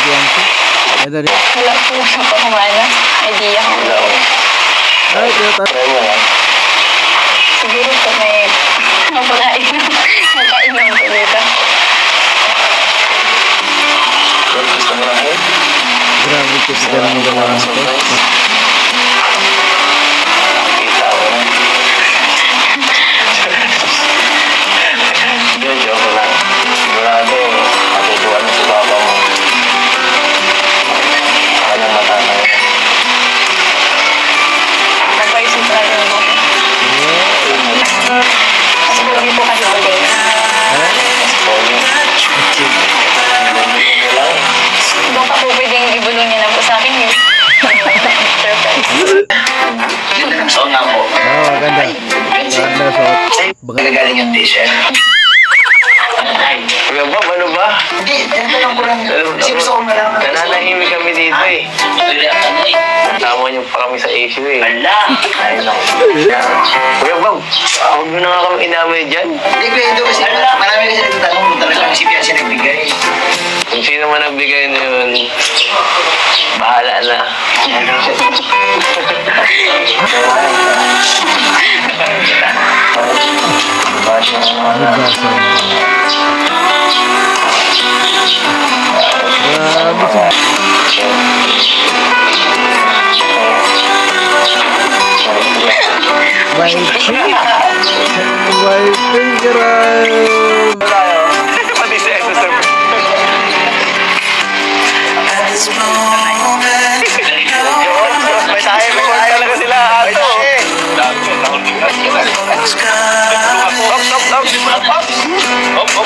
Bianca. Wala po sa pamana. Idea ko. Ay, try mo yan. Siguro po may mapakain ng kulita. Gusto mo lang yun? Grabe ko sa ganang galawan ko. Kita ko na. Joke lang. Sigurado, matutuwa na si Papa mo. Baka nang matanay. Nagpaisip tayo mo. Mas pogi po kasi ulit. Baka po pwedeng ibulong niya na po sa akin yun. So nga po. Oo, ganda. Ganda suot. Magagaling yung t-shirt. Kuya Bob, ano ba? Hindi, tinatanong ko lang. Kasi gusto ko malaman. Nananahimik kami dito eh. Tama niyo pa kami sa issue eh. Ala! Ayun lang. Kuya Bob, huwag mo na nga kami inamay dyan. Hindi ko ito kasi marami kasi nagtatanong kung talagang si Bianca nagbigay. Kung sino man nagbigay na yun, bahala na.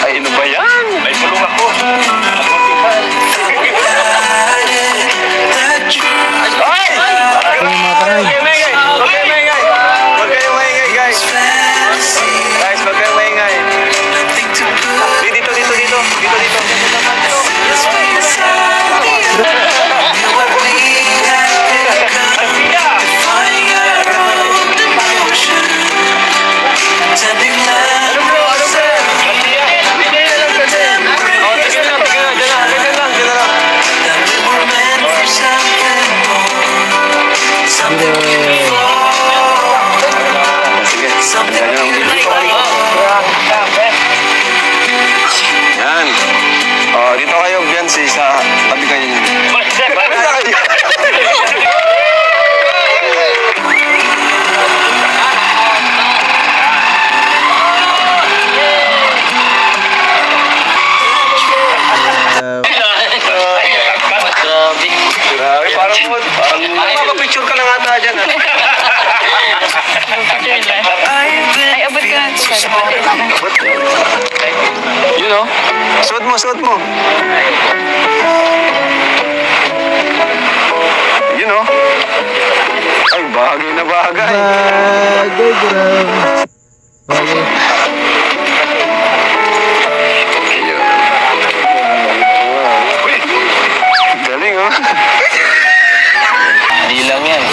Ay, ano ba yan? May pulong ako. Yan. Oh, dito kayo, Bianca, sa tabi kayo. Parang mapapicture ka lang ata dyan. Ay, abot ka na. You know? Suot mo, suot mo. You know? Ay, bagay na bagay. Bagay, grabe. Bagay. Galing, oh. Hindi lang yan.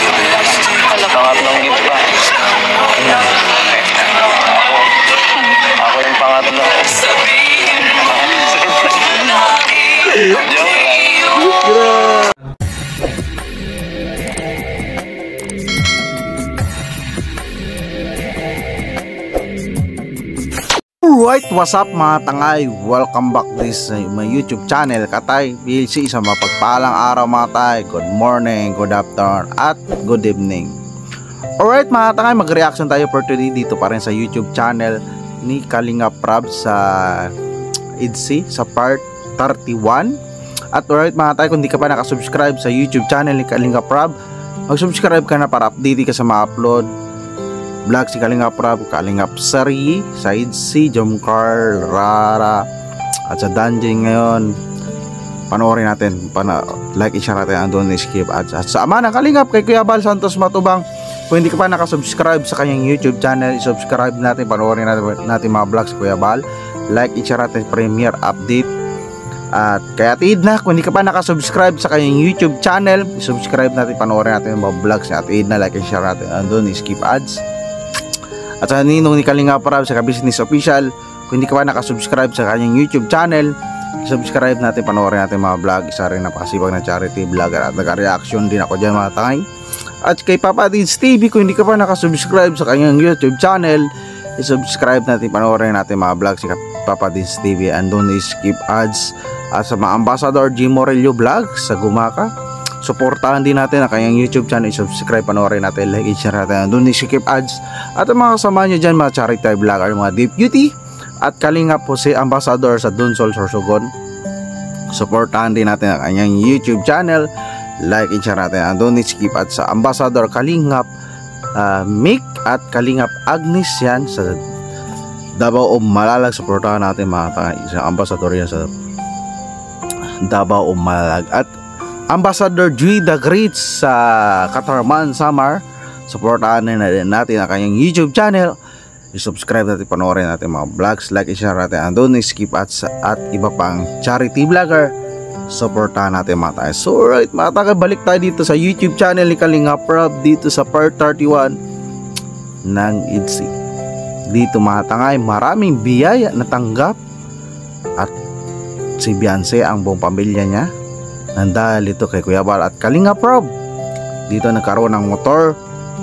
Pangatlong gift pa. Ako yung pangatlo. Joke lang. Alright, what's up mga tangay? Welcome back this my YouTube channel Katay PLC. Sa mapagpalang araw mga tay. Good morning, good afternoon at good evening. Alright mga tangay, mag-reaction tayo for today dito pa rin sa YouTube channel ni Kalinga Prab sa IDC sa part 31. At alright mga tay, kung di ka pa nakasubscribe sa YouTube channel ni Kalinga Prab, mag-subscribe ka na para update ka sa ma-upload vlog si Kalinga Prab, Kalingap Sari, Said C, Jomcar, Rara at sa Dungeon ngayon. Panoorin natin, like i-share natin ang doon skip at sa ama ng Kalingap kay Kuya Bal Santos Matubang. Kung hindi ka pa nakasubscribe sa kanyang YouTube channel, i-subscribe natin, panoorin natin mga vlogs Kuya Bal, like i-share natin premiere update. At kaya tiid na, kung hindi ka pa nakasubscribe sa kanyang YouTube channel, i-subscribe natin, panoorin natin mga vlogs at tiid na, like and share natin ang doon skip ads. At sa ninong ni Kalinga Prab sa Ka-Business Official, kung hindi ka pa nakasubscribe sa kanyang YouTube channel, subscribe natin, panoorin natin mga vlog. Isa rin napakasipag na charity vlogger at nag-reaction din ako dyan mga tangay. At kay Papa Dids TV, kung hindi ka pa nakasubscribe sa kanyang YouTube channel, i-subscribe natin, panoorin natin mga vlog si Papa Dids TV, and don't skip ads. At sa mga Ambassador G. Morello Vlog sa Gumaka, suportahan din natin ang kanyang YouTube channel, i-subscribe, panoorin natin, like, share natin, don't skip ads. At ang mga kasama nyo dyan, mga charity vlogger, mga Deep Beauty at Kalinga po si Ambassador sa Dunsol Sorsogon, suportahan din natin ang kanyang YouTube channel, like and share natin, and don't skip at sa Ambassador Kalingap Mick at Kalingap Agnes yan sa Davao o Malalag, suportahan natin mga isang Ambassador yan sa Davao o Malalag. At Ambassador G. The Great sa Katarman Samar, suportahan din natin ang kanyang YouTube channel, i-subscribe natin, panoorin natin mga vlogs, like and share natin, and don't skip at iba pang charity vlogger, suportahan natin mga tayo. So alright mga tayo, balik tayo dito sa YouTube channel ni Kalinga Prab, dito sa part 31 ng IDSI. Dito mga tangay, maraming biyaya natanggap at si Beyonce, ang buong pamilya niya, nandahil ito kay Kuya Bal at Kalinga Prab. Dito nagkaroon ng motor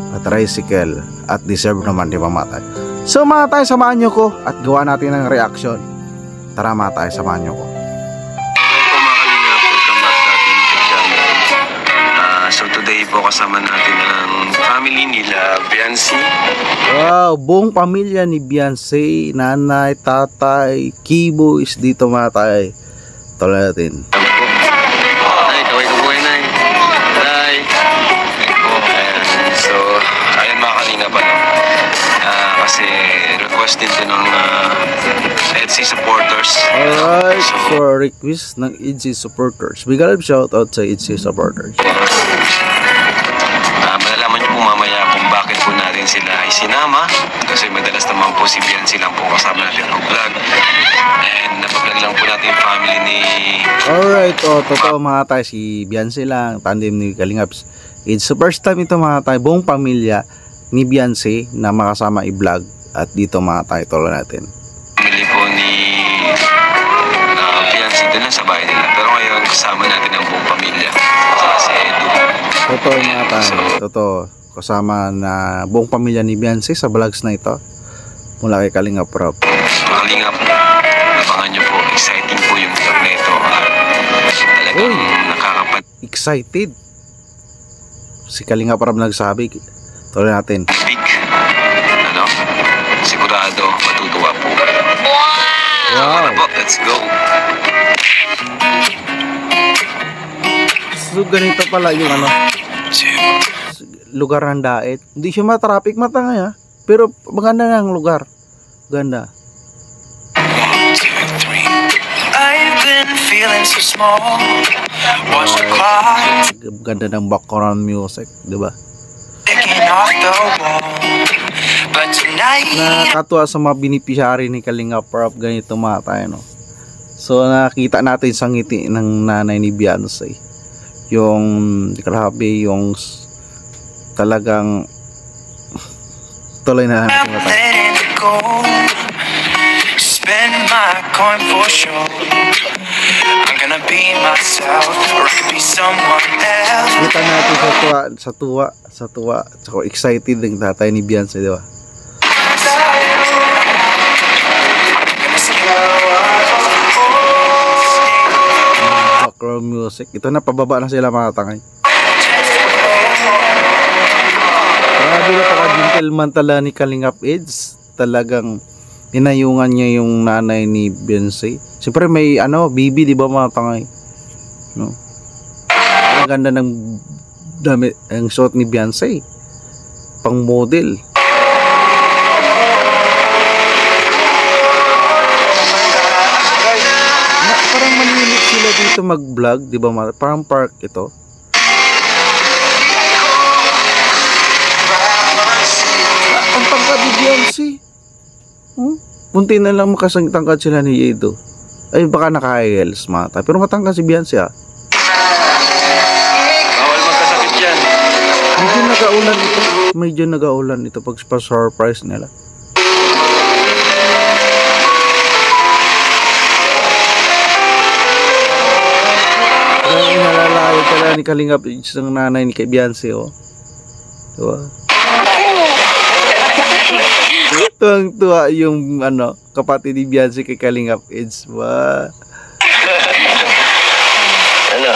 at tricycle at deserve naman, di ba mga tayo? So mga tayo, samahan nyo ko at gawa natin ng reaction. Tara mga tayo, samahan nyo ko. So today po kasama natin ang family nila Beyonce. Wow, buong pamilya ni Beyonce, nanay, tatay, Kibo is dito mga tayo. Tuloy natin. Nay, kaway ko buhay nay. Nay. So, ayun mga Kalinga pa no. Kasi request din to ng EDSI supporters. Alright, for request ng EDSI supporters. Big love shout out sa EDSI supporters. Malalaman nyo po mamaya kung bakit po natin sila ay sinama. Kasi madalas naman po si Beyonce lang po kasama natin ng vlog. And napag-vlog lang po natin yung family ni... Alright, totoo mga tayo, si Beyonce lang, tandem ni Kalingaps. It's the first time ito mga tayo, buong pamilya ni Beyonce na makasama i-vlog. At dito mga tayo, tuloy natin. Family po ni Beyonce doon lang sa bahay nila. Pero ngayon kasama natin ang buong pamilya. Kasi Edu. Totoo mga tayo, totoo. Kasama na buong pamilya ni Beyonce sa vlogs na ito. Mula kay Kalinga Prab. Kalinga po, abangan nyo po. Exciting po yung vlog na ito. Talagang nakakapan. Excited. Si Kalinga Prab nagsabi. Tuloy natin. Big. Ano? Sigurado matutuwa po. Wow. Let's go. So ganito pala yung ano, lugar ng Daet. Hindi siya matraffic matangay ha, pero maganda ng lugar. Ganda. I've been feeling so small. Watch the clock Ganda ng background music, di ba? ticking off the wall. But tonight Nakakatuwa sa mga beneficiary ni Kalinga Prab, ganito mga tayo, no? So nakita natin sa ngiti ng nanay ni Beyonce. Yung grabe, yung talagang tuloy na natin I'm mga tayo. letting it go. Spend my coin for sure. I'm gonna be myself, or I could be someone else. Kita natin sa tuwa, tsaka excited ng tatay ni Beyonce, di ba? Background music. Ito na, pababa na sila mga tangay. Grabe na paka-gentleman tala ni Kalingap Eds. Talagang inayungan niya yung nanay ni Beyonce. Siyempre may bibi, di ba mga tangay? No? Ang ganda ng damit, ang suot ni Beyonce. Pang model. Parang malilit sila dito mag-vlog, di ba? Parang park ito. Ang tangkad ni Beyonce. Punti na lang makasangtangkad sila ni Yedo. Ay baka naka-heels mata. Pero matangkad si Beyonce ah. Bawal magkasakit yan. Medyo nag-aulan ito pag pa-surprise nila. pala ni Kalingap Eds ng nanay ni kay Beyonce, oh. Diba? Tuwang-tuwa yung ano, kapatid ni Beyonce kay Kalingap Eds. Wow. Ano?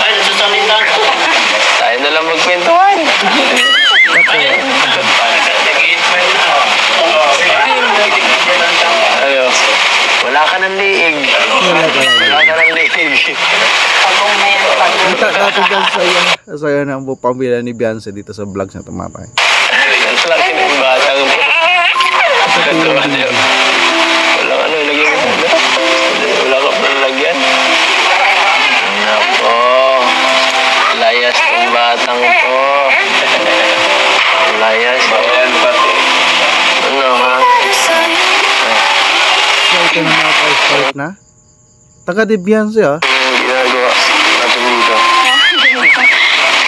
Tayo na lang magkwentuhan. Ano? Wala ka ng liig. Wala ka ng liig. Pagong na yan, pagong. Punta natin dyan sa iyo ng buong pamilya ni Beyonce dito sa vlogs na tumatay. Ang laki ng batang mo. Walang ano, lagyan mo. Wala ka pa lagyan. Nako. Layas ng batang ko. Layas. Bawayan pati. Ano ha? So ito na mga pa-start na. Taga di Beyonce, ah. Ginagawa natin dito.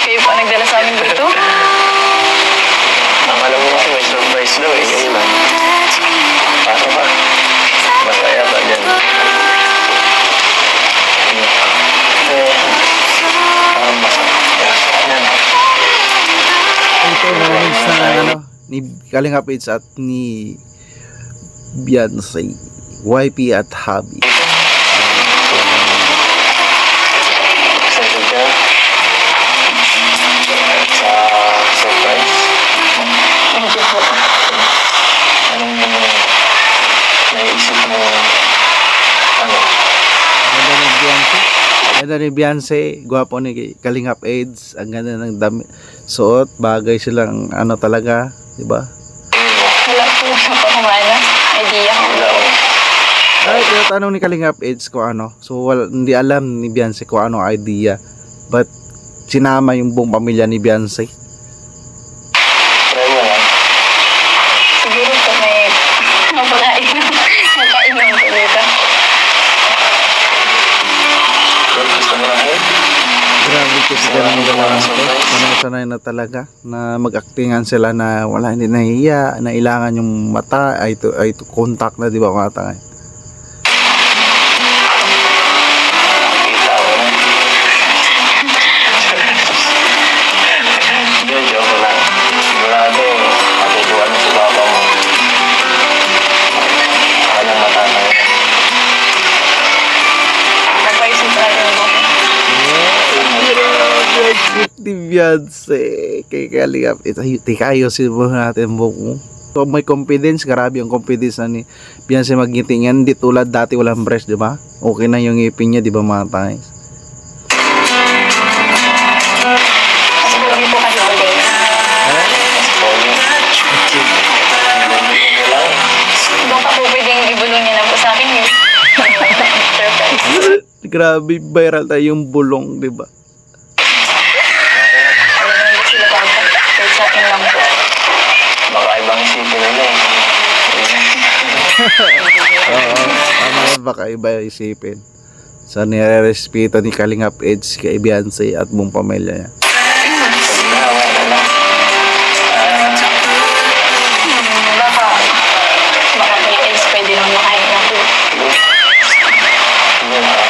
Kayo pa nagdala sa amin dito? Ang alam mo kasi may surprise daw eh. Ngayon lang. Pasok ka. Masaya ka dyan. Parang masaya. Yan. Ito na ano, ni Kalingap Eds at ni Beyonce, YP at Hubby. Excited ka? Sa surprise? Medyo po. Anong naisip mo? Ano? Ganda ni Beyonce. Ganda ni Beyonce, gwapo ni Kalingap Eds, ang ganda ng damit, suot, bagay silang ano talaga, di ba? Wala po sa pamana. Idea ko. Wala ko. Ay, tinatanong ni Kalingap Eds kung ano. So, hindi alam ni Beyonce kung ano idea. But, sinama yung buong pamilya ni Beyonce. Try mo lang. Siguro po may mapakainom. Mapakainom po dito. Gusto mo lang yun? Grabe kasi ganun dalawa na to. Sanay na talaga na mag-actingan sila na wala, hindi nahiya, na ilangan yung mata, ay to contact na, di ba mga tangay? Kita mo na. Hindi, joke lang. Sigurado, matutuwa na si papa mo. Anong matatang yan? Nagpaisip natin po. Cute ni Beyonce kay Kalingap Eds. Tika, ayusin mo natin buhok mo. So, may confidence, grabe yung confidence na ni Beyonce mag-ngiti niyan. Hindi tulad dati walang breast, di ba? Okay na yung ngipin niya, di ba mga tayo? Mas pogi po kasi ulit. Pogi. Nandito lang. Baka po pwedeng ibulong niya na po sa akin eh. Surprise. Grabe, viral tayo yung bulong, di ba? Alam mo hindi sila pagkat. Kaya sa akin lang po. Baka ibang isipin nila eh. Oo, tama yan, baka iba isipin. Sa nire-respeto ni Kalingap Eds kay Beyonce at buong pamilya niya. Nawa na lang. Baka may eggs pwede naman makain na po. Yun ah.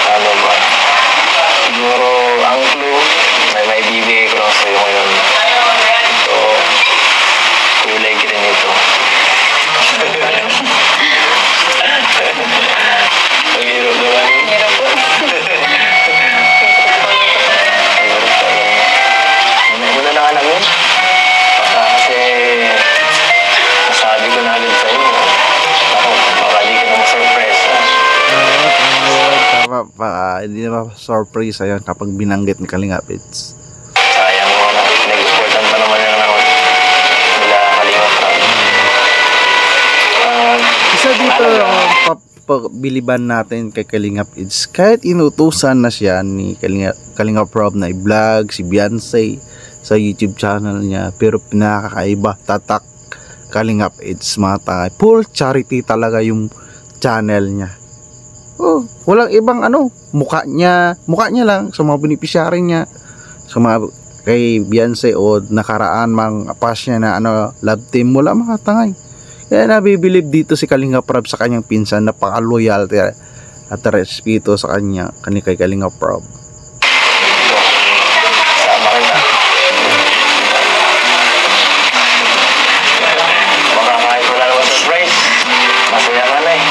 Ano ba? Siguro ang clue, may bibigay ko lang sa'yo ngayon. So, kulay green ito. Ang hirap naman yun. Meron po. Hindi mo na lang alam yun. Baka kasi nasabi ko na agad sa'yo. Ako, baka di ka na ma-surprise. Tama pa, hindi na surprise yan kapag binanggit ni Kalingap Eds. Sayang mo na. Nag-supportan pa naman yung naman. Nila Kalingap Rob. Isa dito ang pabiliban natin kay Kalingap Eds. Kahit inutusan na siya ni Kalingap Rob na i-vlog si Beyonce sa YouTube channel niya, pero pinakakaiba, tatak Kalingap Eds mga tangay. Full charity talaga yung channel niya. Oh, walang ibang ano, mukha niya lang sa mga beneficiary niya, sa mga kay Beyonce o nakaraan mang pass niya na ano, love team, wala mga tangay. Kaya nabibilib dito si Kalingap Rob sa kanyang pinsan, napaka-loyal at respeto sa kanya kay Kalinga Prab. Sama kita. Baka kahit wala naman surprise, masaya ka na eh.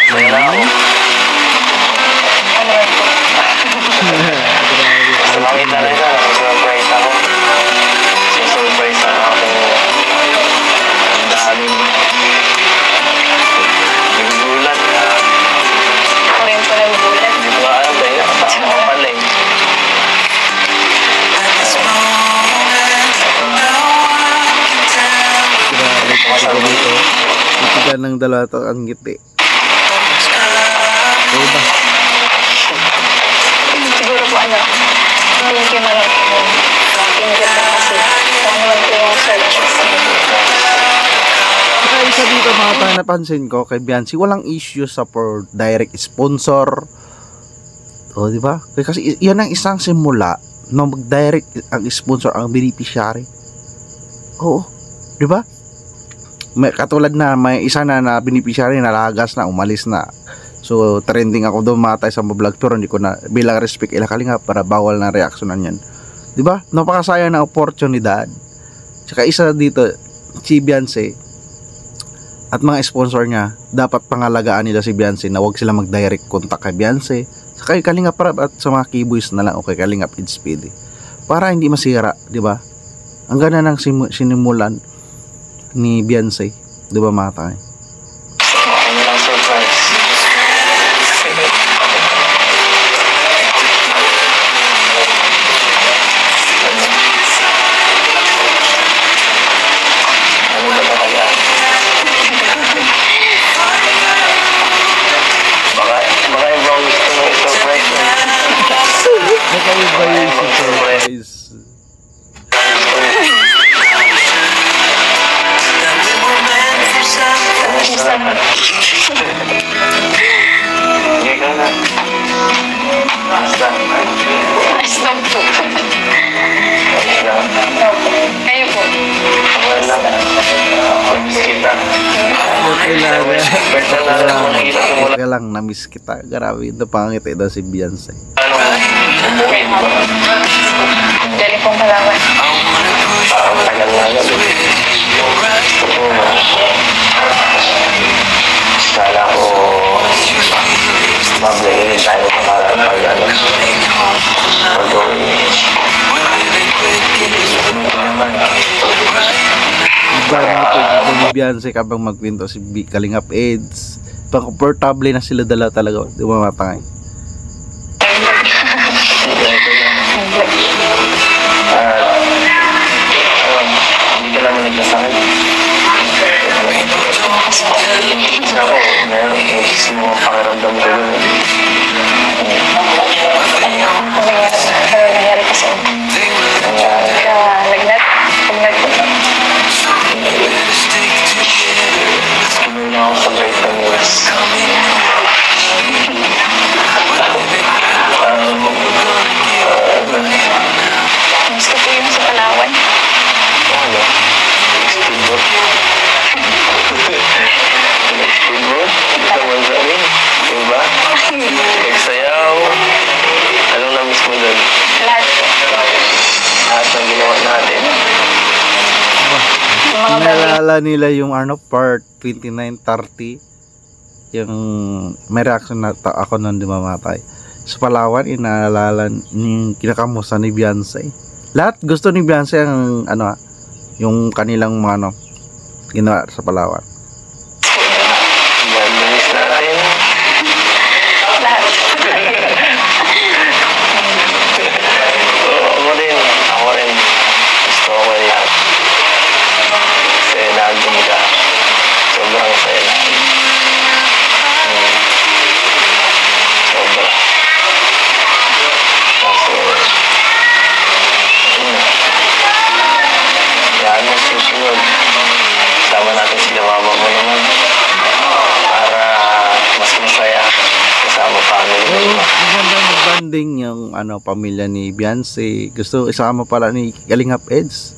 Masaya na ako. Ano yan po? Basta makita na ito, surprise ako. Surprise ako aking daming nagugulat. Ako rin po nagugulat. Hindi ko alam dahil nakasama ko pala eh. Grabe dito. Titigan ng dalawa to ang ngiti. Okay ba? Siguro po ano, thank you na lang po. Thank you po kasi kung naman po yung search. Saka isa dito mga tayo napansin ko kay Biancy, walang issue sa for direct sponsor. O, di ba? Kasi yan ang isang simula no mag-direct ang sponsor ang beneficiary. Oo, di ba? May katulad na may isa na beneficiary na lagas na, umalis na. So trending ako doon matay sa vlog pero hindi ko na bilang respect ila Kalinga para bawal na reaksyonan yan. 'Di ba? Napakasayang na oportunidad. Tsaka isa dito si Biancy at mga sponsor niya, dapat pangalagaan nila si Biancy na wag sila mag-direct contact kay Biancy. Sa kay Kalinga Prab at sa mga keyboys na lang o kay Kalinga Speedy. Para hindi masira, 'di ba? Ang ganda ng sinimulan ni Biancy, 'di ba mga tayo? Ano lang surprise. Ano ba talaga? Baka ibang gusto mo i-surprise mo. Nakaiba yung surprise. Hindi ka na. Basta. Ayos lang po. Ayos lang. Kayo po. Wala. Miss kita. First time na lang makikita ko mula. Kaya lang na-miss kita. Grabe, ito pangiti daw si Biancy. Ano? Umuwi, di ba? Galing pong Palawan. Parang tagal na gabi. Kala ko mabili din tayo para pag-ano pag-uwi. Bago ito ni Biancy kabang magpinto si Kalingap Eds. Pang-comfortable na sila dala talaga. Di ba matangay? Hindi ka naman nagkasakit. Ako, meron mo pakiramdam ko yun. Ano nangyari kasi? Lagnat. Lagnat po. Kinuha ako sa vitamins. Gusto po yung sa Palawan. Ano? Speedboat. Speedboat? Naman sa amin. Diba? Nagsayaw. Anong na-miss mo doon? Lahat po. Lahat ng ginawa natin. Yung mga bali. Naalala nila yung part 29-30. Yung may reaction na ako nun di mamatay. Sa Palawan, inaalala yung kinakamusta ni Biancy. Lahat gusto ni Biancy ang yung kanilang mga ginawa sa Palawan. Yan, miss natin. Lahat. Ako rin. Gusto ko yan. Kasi nagum ka. Sobrang saya na. Sobra. Kaso, yan mo susunod. Sama natin sila mama mo naman. Para mas masaya. Kasama family mo. Oo, maganda mag-banding yung pamilya ni Biancy. Gusto isama pala ni Kalingap Eds.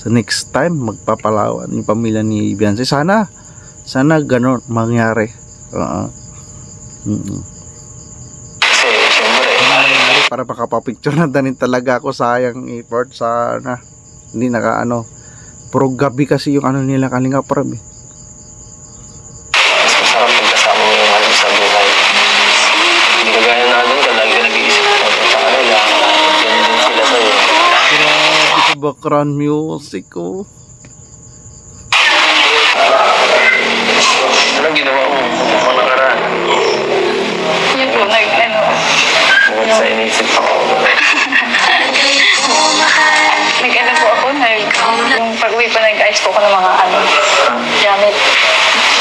So next time magpapalawan yung pamilya ni Biancy. Sana ganun mangyari. Kasi, syempre, Para makapapicture na din talaga ako, sayang effort sana. Hindi naka ano. Puro gabi kasi yung ano nila Kalinga Prab eh. mas masarap pagkasama mo yung alam sa buhay. Hindi ka gaya natin ka, lagi ka nag-iisip sa kanila. Yan din sila sa'yo. Grabe sa background music ko. Anong ginawa mo? Kung nakaraan? Yun po, Bukod sa inisip ako. nag-ano po ako, yung pag-uwi pa nag-ayos po ako ng mga gamit.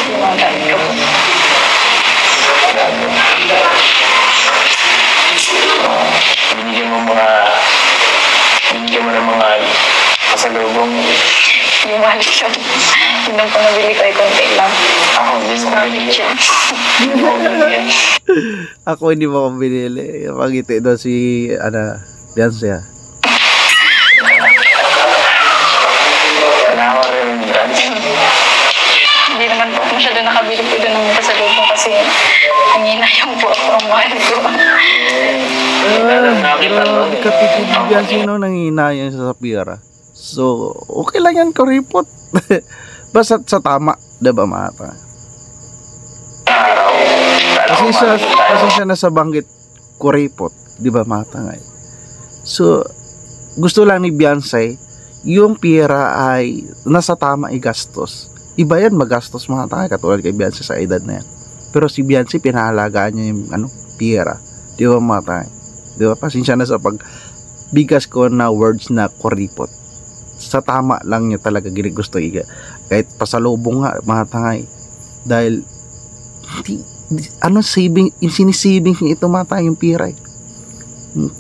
Yung mga gamit ko po. Binigyan mo ng mga pasalubong. Yung wallet yun. Yun lang po nabili ko ay konti lang. Ako, hindi mo binigyan. Hindi mo binigyan. Ako hindi mo ako binili. Pagiti doon si Beyonce. Wala ako rin, Brans. Hindi naman po ako masyado nakabili po doon ng pasalubong kasi nanginayang po ako ang mahal ko. Katipid ni Beyonce no, nanginayang sa pira. So, okay lang yan, kuripot. Basta sa tama, diba mata? Kasi siya nasa banggit kuripot, diba mata nga. So, gusto lang ni Beyonce, yung pira ay nasa tama igastos. Iba yan magastos mata, katulad kay Beyonce sa edad na yan. Pero si Beyonce, pinahalagaan niya yung pira. Diba mata? Diba? Pasensya na sa pagbigas ko na words na kuripot. Sa tama lang niya talaga ginugusto kahit pasalubong nga mga tangay dahil sinisaving niya ito mata yung pira eh.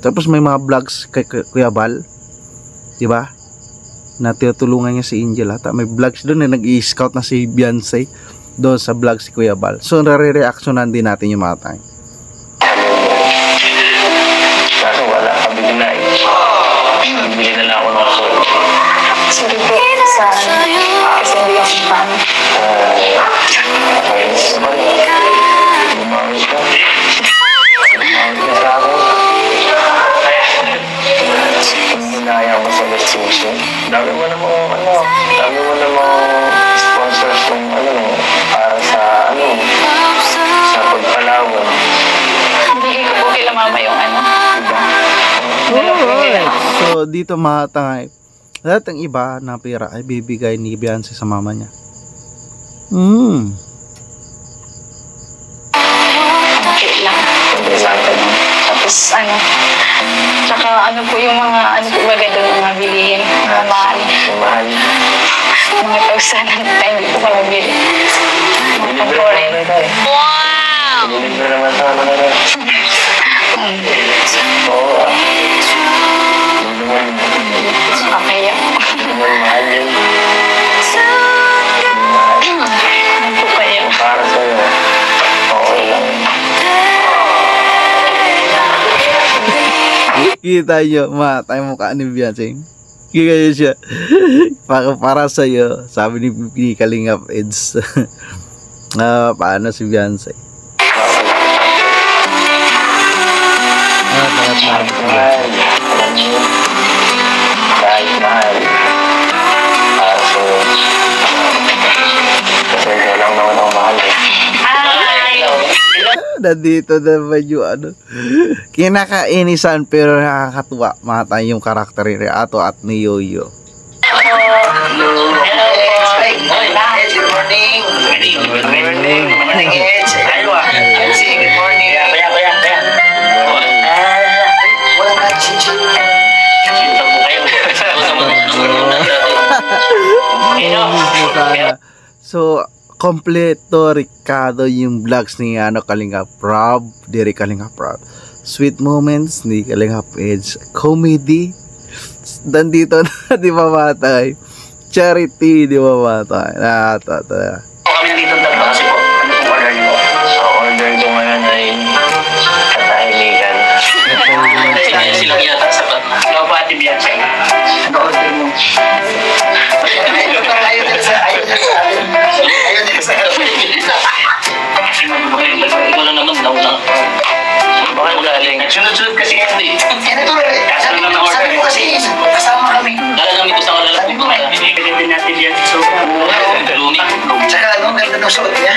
Tapos may mga vlogs kay Kuya Bal, di ba, na tinutulungan niya si Angel ata. May vlogs doon na nag-i-scout na si Beyonce doon sa vlog si Kuya Bal. So nare-reactionan din natin yung mga tangay. Kaso wala, kabili na eh. Bibili na lang ako ng sulit. Sorry po sa kasi hindi ako fan. Okay, sorry. Bumawit ka. Bumawit ka sa akin. Hinaya mo sa restriction. Dami mo namang sponsors kung para sa sa pagpalawon. Hindi ko po kila mama yung So dito mga tangay, lahat ng iba na pera ay bibigay ni Beyonce sa mama niya. Okay lang. Tapos tsaka po yung mga po baga doon mga bilihin, mga mahal. Mahal. Mga tausan ng time, hindi ko pa nabili. Mga pang-foreign. Wow! Bilib na naman sa ano na rin. Oo. Okay yan. Mahal yun. Ano po kayo? Para sa'yo, okay lang. Kita nyo, tayo mukha ni Beyonce. Kita nyo siya. para sa'yo, sabi ni Kalingap Eds. Paano si Beyonce? Mahal. Kahit mahal. Para sa'yo. Kasi ikaw lang naman ako mahal eh. Nandito naman yung kinakainisan pero nakakatuwa mata yung karakter ni Ato at ni Yoyo. So kompleto Ricardo yung vlogs ni Kalinga Prab, Diri Kalinga Prab. Sweet moments ni Kalinga Edge, comedy. Nandito na di ba matay? Charity di ba matay? Kami dito tatlo kasi po. Ano pong order niyo? Ang order ko ngayon ay katahimikan. Kaya silang yata sa mga pati biyan siya. Ano order mo? Ayaw din sa ikaw lang naman, nauna. Bakit galing? Sunod-sunod kasi yan eh. Sabi mo kasi, kasama kami. Nalagamit ko sa kalalaki ko. Pwede natin yan. So, tsaka ano, ganda ng suot niya.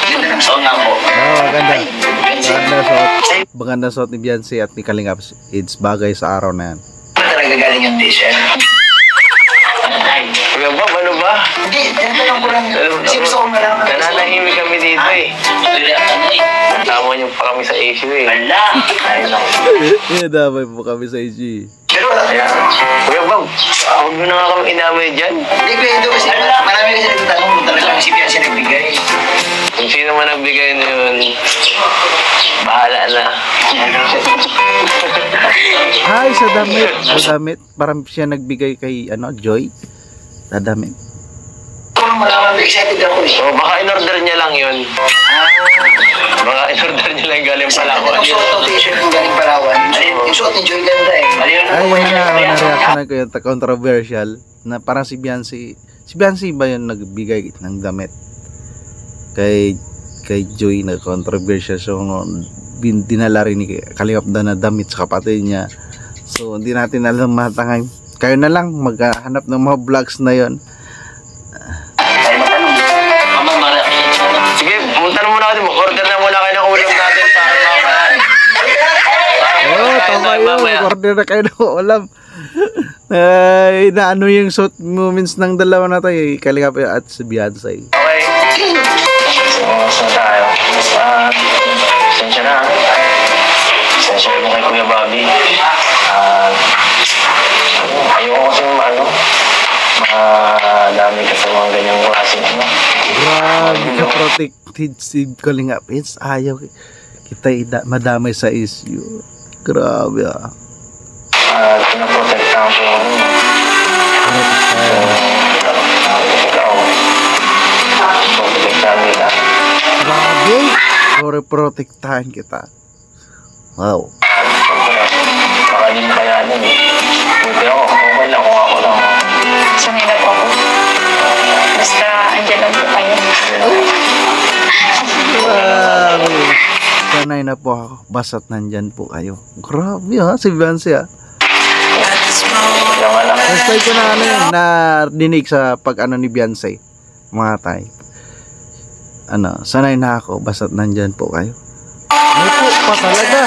Ganda ng suot nga po. Maganda. Maganda suot. Maganda suot ni Beyonce at ni Kalinga. It's bagay sa araw na yan. Talaga galing yung t-shirt. Kuya Bob, ano ba? Hindi, tinatanong ko lang. Gusto ko malaman. Nananahimik kami dito eh. Tama niyo pa kami sa issue eh. Ala! Damay po kami sa IG. Pero Kuya Bob, huwag mo na nga kami inamay dyan. Hindi ko ito kasi marami kasi nagtatanong kung talagang si Bianca nagbigay. Kung sino man nagbigay na yun, bahala na. Ay, sa damit. Sa damit. Parang siya nagbigay kay, Joy. Sa damit. Kung malaman, excited ako eh. So, baka in-order niya lang yun. Baka in-order niya lang galing Palawan. Yung suot ng t-shirt ng galing Palawan. Yung suot ni Joy ganda eh. Ay, yun na ako na-reaction ko yung controversial. Na parang si Beyonce. Si Beyonce ba yun nagbigay ng damit? Kay Joy na controversial. So, dinala rin ni Kalingap na damit sa kapatid niya. So, hindi natin alam matangay. Kayo na lang maghanap ng mga vlogs na yon. Sige, punta na muna natin. Order na muna kayo ng ulam natin para mamaya. Tama yun. Order na kayo ng ulam. Ay, naano yung short moments ng dalawa na tayo. Kalingap at si Beyonce. Okay. So tayo. Pasensya na. Pasensya mo kay Kuya Bobby. Ayoko kasi madami ka sa mga ganyang klaseng Grabe ka protected si Kalingap. It's ayaw kita madamay sa issue. Grabe pinaprotektahan ko ikaw protektahan nila. Grabe. Sorry, protektahan kita. Wow. Baka di mo kayanin eh. Buti ako, okay lang kung ako lang. Sanay na po ako. Basta andyan lang po kayo. Grabe. Sanay na po ako. Basta't nandyan po kayo. Grabe si Beyonce First time ko na dinig sa ni Beyonce. Mga tay. Sanay na ako. Basta't nandyan po kayo. Ano po pa talaga?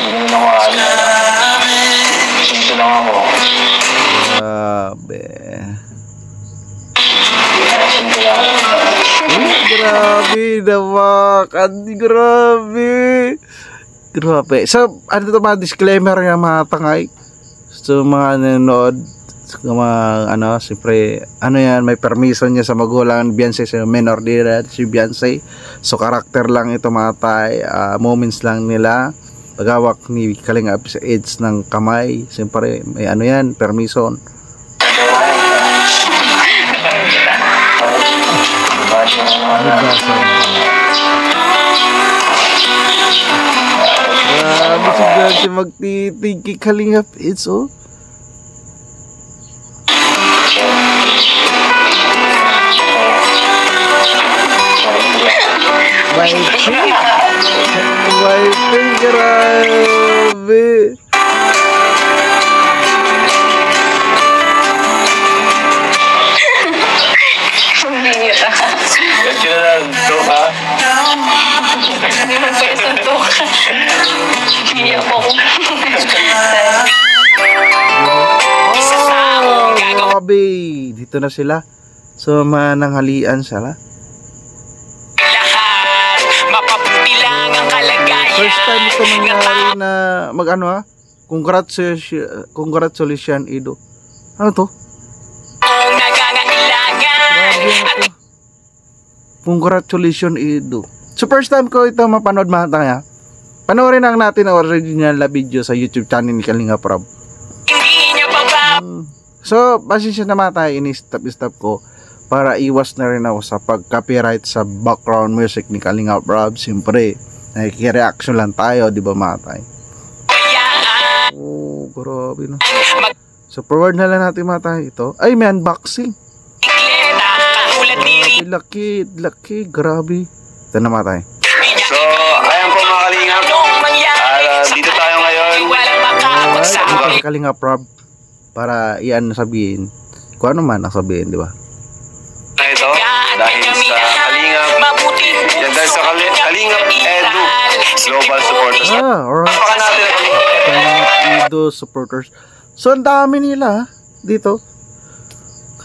Hindi mo sinto lang ako. Grabe. Sinto lang. Grabe naman. Grabe. So, ano ito mga disclaimer ng mga tangay? So, mga nanonood, mga siyempre, yan, may permission niya sa magulang Beyonce, sa minor de edad, si Beyonce. So, karakter lang ito mga tay, moments lang nila. Pagawak ni Kalingap sa edge ng kamay, siyempre, may yan, permission. Grabe si Beyonce magtitig kay Kalingap It's Waiting, grabe. Hindi mo pa isuntok. Hindi ako. Grabe. Dito na sila. So, mananghalian sila. First time ito nangyari na congratulations Ido. Ano to? Grabe ito. Congratulations Ido. So first time ko ito mapanood mga tanga. Panoorin lang natin ang original na video sa YouTube channel ni Kalinga Prab. So pasensya na mga tayo, ini-stop ko para iwas na rin ako sa pag-copyright sa background music ni Kalinga Prab. Siyempre nakikireaction lang tayo, di ba mga tayo? Oh, grabe na. So forward na lang natin mga tayo ito. Ay, may unboxing. laki, grabe. Ito namatay. So, ayan po mga kalingap. Dito tayo ngayon. Alright, Kalingap Rob. Para iyan sabihin. Kung ano man ang sabihin, di ba? Ito, dahil sa Kalingap. Yan, dahil sa Kalingap Edu Global Supporters. Alright. Baka natin ang Kalingap Edu supporters. So, ang dami nila dito.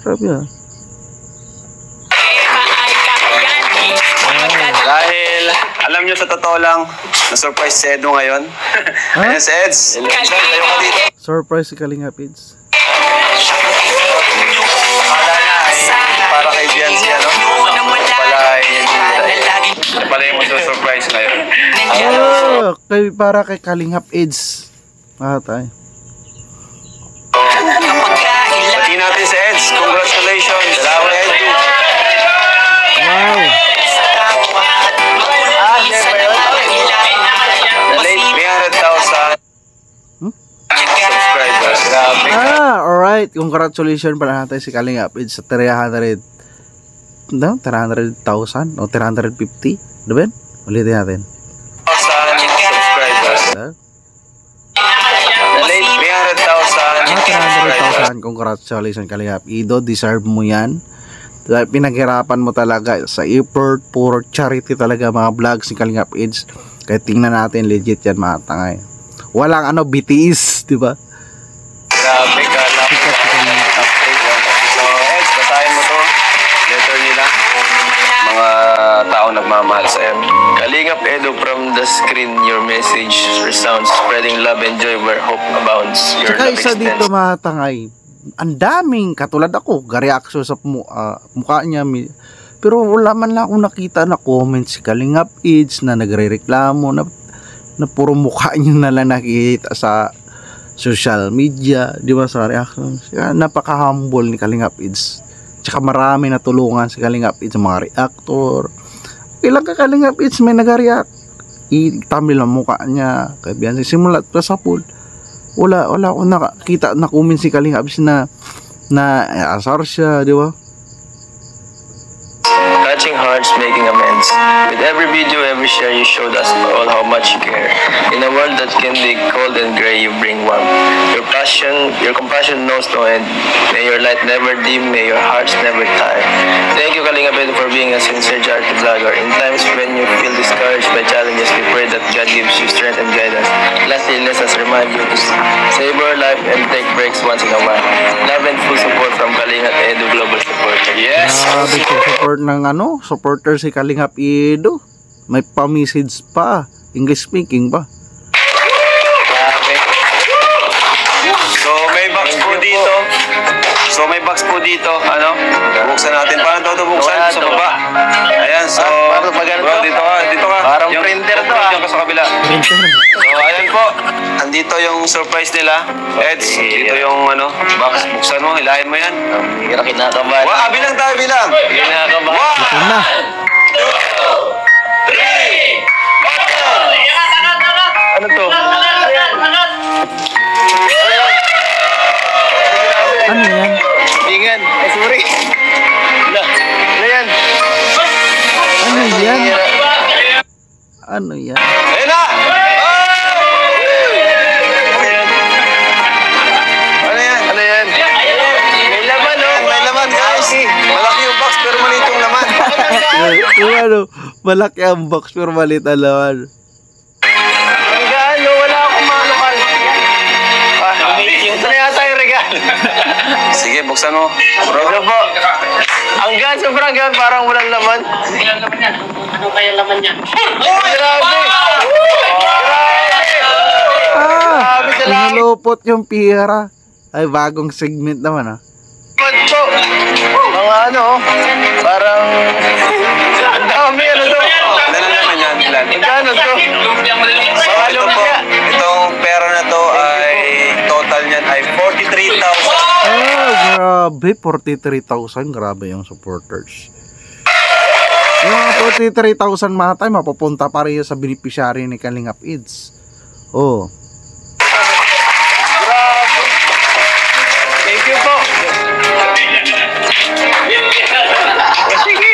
Grabe Dahil, alam nyo sa totoo lang, na-surprise si Edu ngayon. Ayan si Eds. Tayo ka dito. Surprise si Kalingap Eds. Akala na para kay Biancy, ano? Pala yung surprise ngayon. Para kay Kalingap Eds. Tayo. Pati natin si Eds. Congratulations. Salamat, Edu. Wow. Subscribers. Alright. Congratulations pala natin si Kalingap Eds sa 300,000 o 350. Diba? Ulitin natin. Subscribers. 300,000. Congratulations Kalingap Edo. Deserve mo yan. Dahil pinaghirapan mo talaga sa effort. Puro charity talaga mga vlogs ni Kalingap Eds. Kaya tingnan natin legit yan mga tangay. Walang BTS, di ba? Grabe ka lang. So, Eds, basahin mo to. Letter nila. Mga tao nagmamahal sa M. Kalingap Edu, from the screen, your message resounds, spreading love and joy where hope abounds. Your Saka love isa extends. dito mga tangay. Ang daming, katulad ako, reaction sa mukha niya. Pero wala man lang akong nakita na comment si Kalingap Eds na nagre-reklamo na puro mukha niya na lang nakikita sa social media, di ba, sa reaction. Kaya napaka-humble ni Kalingap Eds. Tsaka marami na tulungan si Kalingap Eds sa mga reactor. Ilang ka Kalingap Eds may nag-react. Itamil ang mukha niya. Kaya biyan simulat pa sa pool. Wala akong nakita na comment si Kalingap Eds na asar siya, di ba? Touching hearts, making amends. With every video, every share, you showed us all how much you care. In a world that can be cold and gray, you bring warmth. Your compassion knows no end. May your light never dim, may your hearts never tire. Thank you, Kalingap Edu, for being a sincere charity vlogger. In times when you feel discouraged by challenges, we pray that God gives you strength and guidance. Lastly, let us remind you to savor life and take breaks once in a while. Love and full support from Kalingap Edu Global Supporter. Yes! Grabe ko support ng supporter si Kalingap Edu. May pa-message pa. English speaking pa. So may box po dito. Buksan natin. Paano ito buksan? Sa baba. Ayan, so bro, dito ka. Parang yung printer to Yung ka sa kabila. So ayan po. Andito yung surprise nila. Eds, dito yung box. Buksan mo, hilahin mo yan. Kinakabahan. Bilang tayo, bilang. Kinakabahan. Ito na. 1, 2, 3. Ano to? Ano yan? Tingan. Sorry. Ano yan? Ano yan? Ano yan? Ayun na! Ano yan? May laman, May laman, guys. Malaki yung box pero maliit yung laman. Malaki ang box pero maliit ang laman. Ang gaano, wala akong malukal. Yung na yata yung regalo. Sige, buksan mo. Bro po. Ang gaan, sobrang gaan, parang walang laman. Walang laman yan. Ano kaya laman yan? Grabe! Grabe! Nalupot yung pira. Ay, bagong segment naman Po. Mga parang ang dami to. Ano naman yan? Magkano to? Mga lumpia. Itong pera na to ay total niyan ay 43,000. Grabe, 43,000. Grabe yung supporters. Yung 43,000 matay, mapupunta pa rin sa beneficiary ni Kalingap Eds. Oh. Grabe. Thank you po. Sige,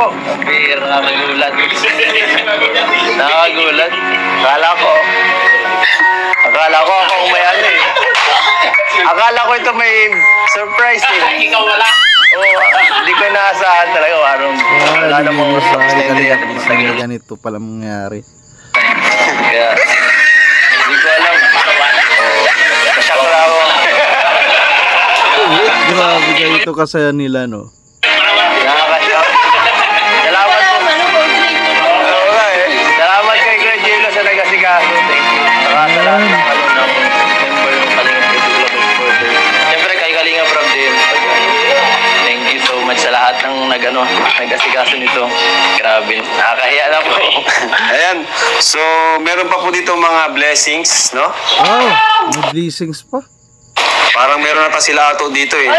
po. Pero nakagulat. Nakagulat. Akala ko ako may ano eh. Akala ko ito may surprise eh. Ikaw wala. Oo, hindi ko inaasahan talaga. Wala namang ganito pala mangyari. Kaya, hindi ko alam. Pasyak na ako. Grabe ganito kasaya nila, no? Nakakasyak. Salamat po. Oo nga eh. Salamat kay Kuya Jello sa nag-asikaso. Salamat ng member ng Kalingap YouTube supporter. Siyempre kay Kalingap from din. Thank you so much sa lahat ng nag-asikaso nito. Grabe. Nakakahiya na po. Ayan. So, meron pa po dito mga blessings, no? Wow, may blessings pa. Parang meron na sila ato dito eh.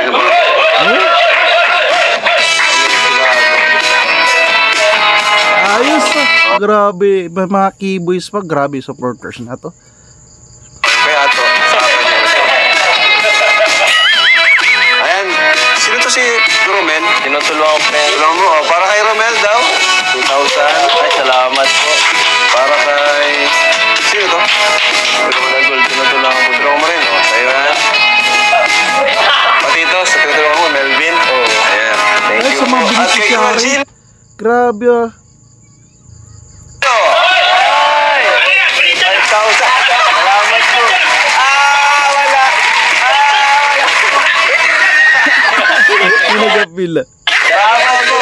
Ayos na. Grabe. May mga keyboys pa. Grabe supporters na to. Kaya ato. Ayan. Sino to si Romel? Tinutulungan ko rin. Tulungan mo. Oh, para kay Romel daw. 2,000. Ay, salamat po. Para kay... Sino to? Tinutulungan ko. Tulungan mo rin. Oh, sa'yo yan. Pati ito, sa tinutulungan mo, Melvin. Oh, ayan. Thank Ay, you sa mga po. At kay beneficiary. Imagine. Grabe ah. Ay! 5,000. Salamat po. Wala. Pinagapila. Salamat po.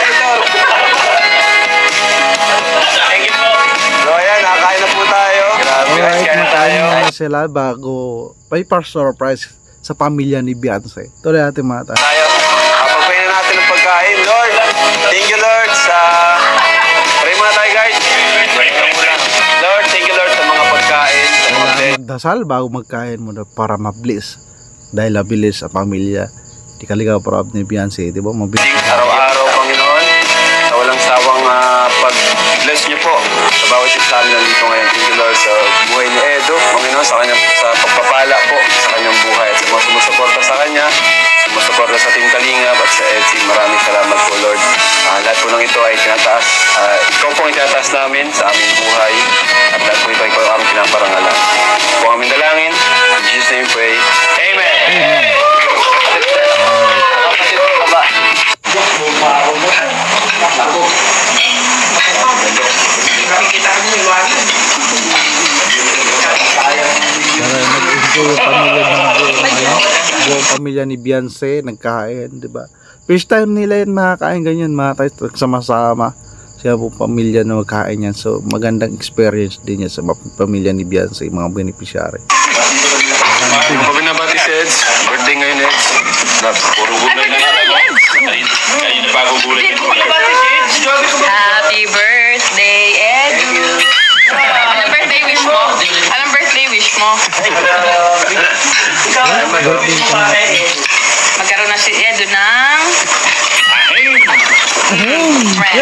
Thank you po. So, ayan, nakakain na po tayo. Grabe. Alright, Kaya makain tayo. na sila bago may surprise sa pamilya ni Beyonce. Tuloy natin mga tayo. Pagpainin natin ang pagkain. Lord, thank you Lord sa... Pray muna tayo guys. Lord, thank you Lord sa mga pagkain. Sa mga Kailangan magdasal bago magkain mo na para ma-bliss. Dahil nabilis sa pamilya. Di kaligaw parab ni Beyonce, di ba? Mabilis. araw-araw, Panginoon. Sa walang sawang pag-bless niyo po sa bawat isa sa amin nandito ngayon. Thank you Lord sa buhay ni Edo. Panginoon, sa pagpapala po sa kanyang buhay at sa mga sumusuporta sa kanya. Sumusuporta sa Team Kalingap at sa Etsy. Maraming salamat po Lord. Lahat po ng ito ay tinataas. Ikaw po ang tinataas namin sa aming buhay. At lahat po ito ay ikaw ang aming pinaparangalan. Po ang aming dalangin. In Jesus' name we pray. Amen! Para nag-enjoy yung pamilya ng buong pamilya ni Beyonce, nagkain, di ba? First time nila yun makakain ganyan, mga tayo sama-sama. Siya po pamilya na magkain yan. So, magandang experience din yan sa pamilya ni Beyonce, mga beneficiary. Kung binabati si Eds, birthday ngayon Eds. Puro gulay na yan. Kayo na bago gulay na. Happy birthday, Edu! Anong birthday wish mo? Anong birthday wish mo? Magkaroon na si Edu ng... friend.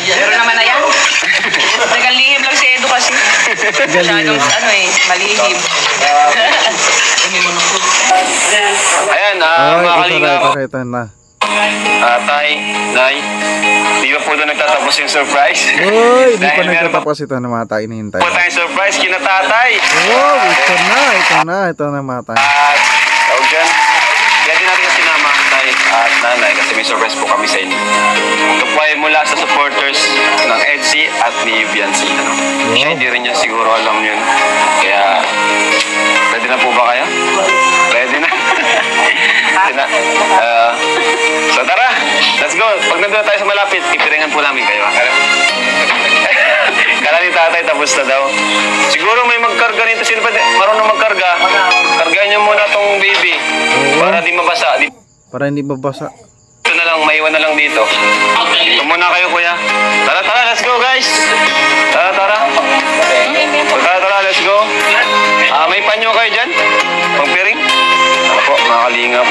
Pero naman na yan. Nagalihim lang si Edu kasi. Masyadong malihim. Ayan, mga kalingap. Ito na. Tay, Nay, di ba po doon nagtatapos yung surprise? Uy, di pa Dahil meron nagtatapos ito na mga tayo hinihintay. po tayong surprise kina tatay. Oh, ito na mga tayo. At, tawag dyan, kaya din natin kasi sinama, Tay at Nanay, kasi may surprise po kami sa inyo. Ito po ay mula sa supporters ng Etsy at ni Beyonce. Siya hindi rin niya siguro alam yun. Kaya, ready na po ba kayo? Ready na? So tara, let's go. Pag nandun tayo sa malapit, pipiringan po namin kayo. Kala ni tatay tapos na daw. Siguro may magkarga nito. Sino pa marunong magkarga? Kargahan niyo muna tong baby para di mabasa. Para hindi mabasa. Ito na lang, maiwan na lang dito. Ito muna kayo kuya. Tara, let's go guys. Tara, let's go. May panyo kayo dyan? Pangpiring? Tara po, mga kalingap.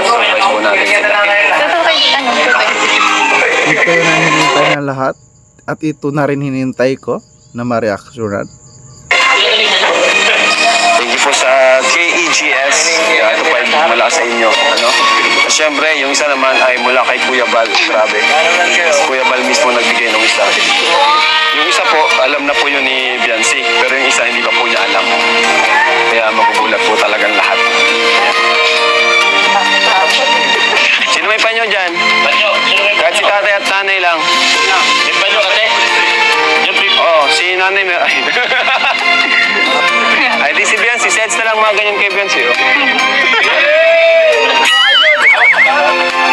Surprise po natin sila. Ito na hinintay ng lahat. At ito na rin hinintay ko na ma-reactionan. Thank you po sa KEGS. Ito pa yung mula sa inyo. Siyempre, yung isa naman ay mula kay Kuya Bal. Grabe. Kuya Bal mismo nagbigay ng isa. Yung isa po, alam na po yun ni Biancy. Pero yung isa hindi pa po niya alam. Kaya magugulat po talagang lahat. Sino may panyo dyan? Kahit si tatay at nanay lang. May panyo ate? Oo, si nanay may... Ay, di si Biancy. Sets na lang mga ganyan kay Biancy. Oh.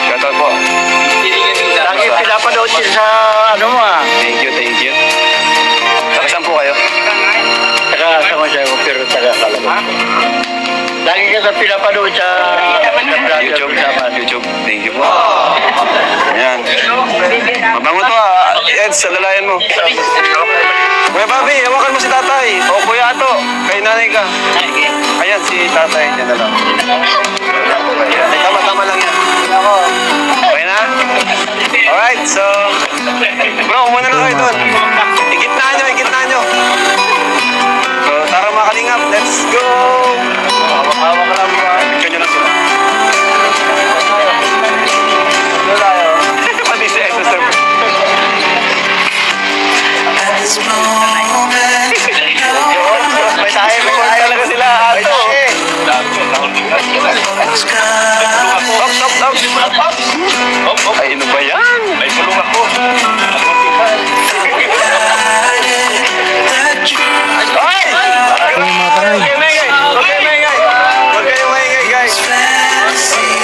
Shoutout po. Lagi pinapanood yun sa ano mo ah. Thank you, thank you. Taga saan po kayo? Taga sama siya ko pero taga Kalamang. Lagi ka sa pinapanood sa YouTube. YouTube. Thank you po. Ayan. Mabango to ah. Ed, sa lalayan mo. Kuya Bobby, hawakan mo si tatay. O Kuya Ato, kay nanay ka. Ayan, si tatay. Yan na lang. Tama lang yan. Okay na? Alright, so... Bro, umuna na kayo doon. Igitnaan nyo. So, tara mga kalingap, let's go! Hawak ka lang mga. Picture nyo lang sila. Ito tayo. Pati si Eto, sir. May tayo talaga sila. Ato. Stop. Ay, ano ba yan? May pulong ako. Ay! Huwag kayong maingay, guys.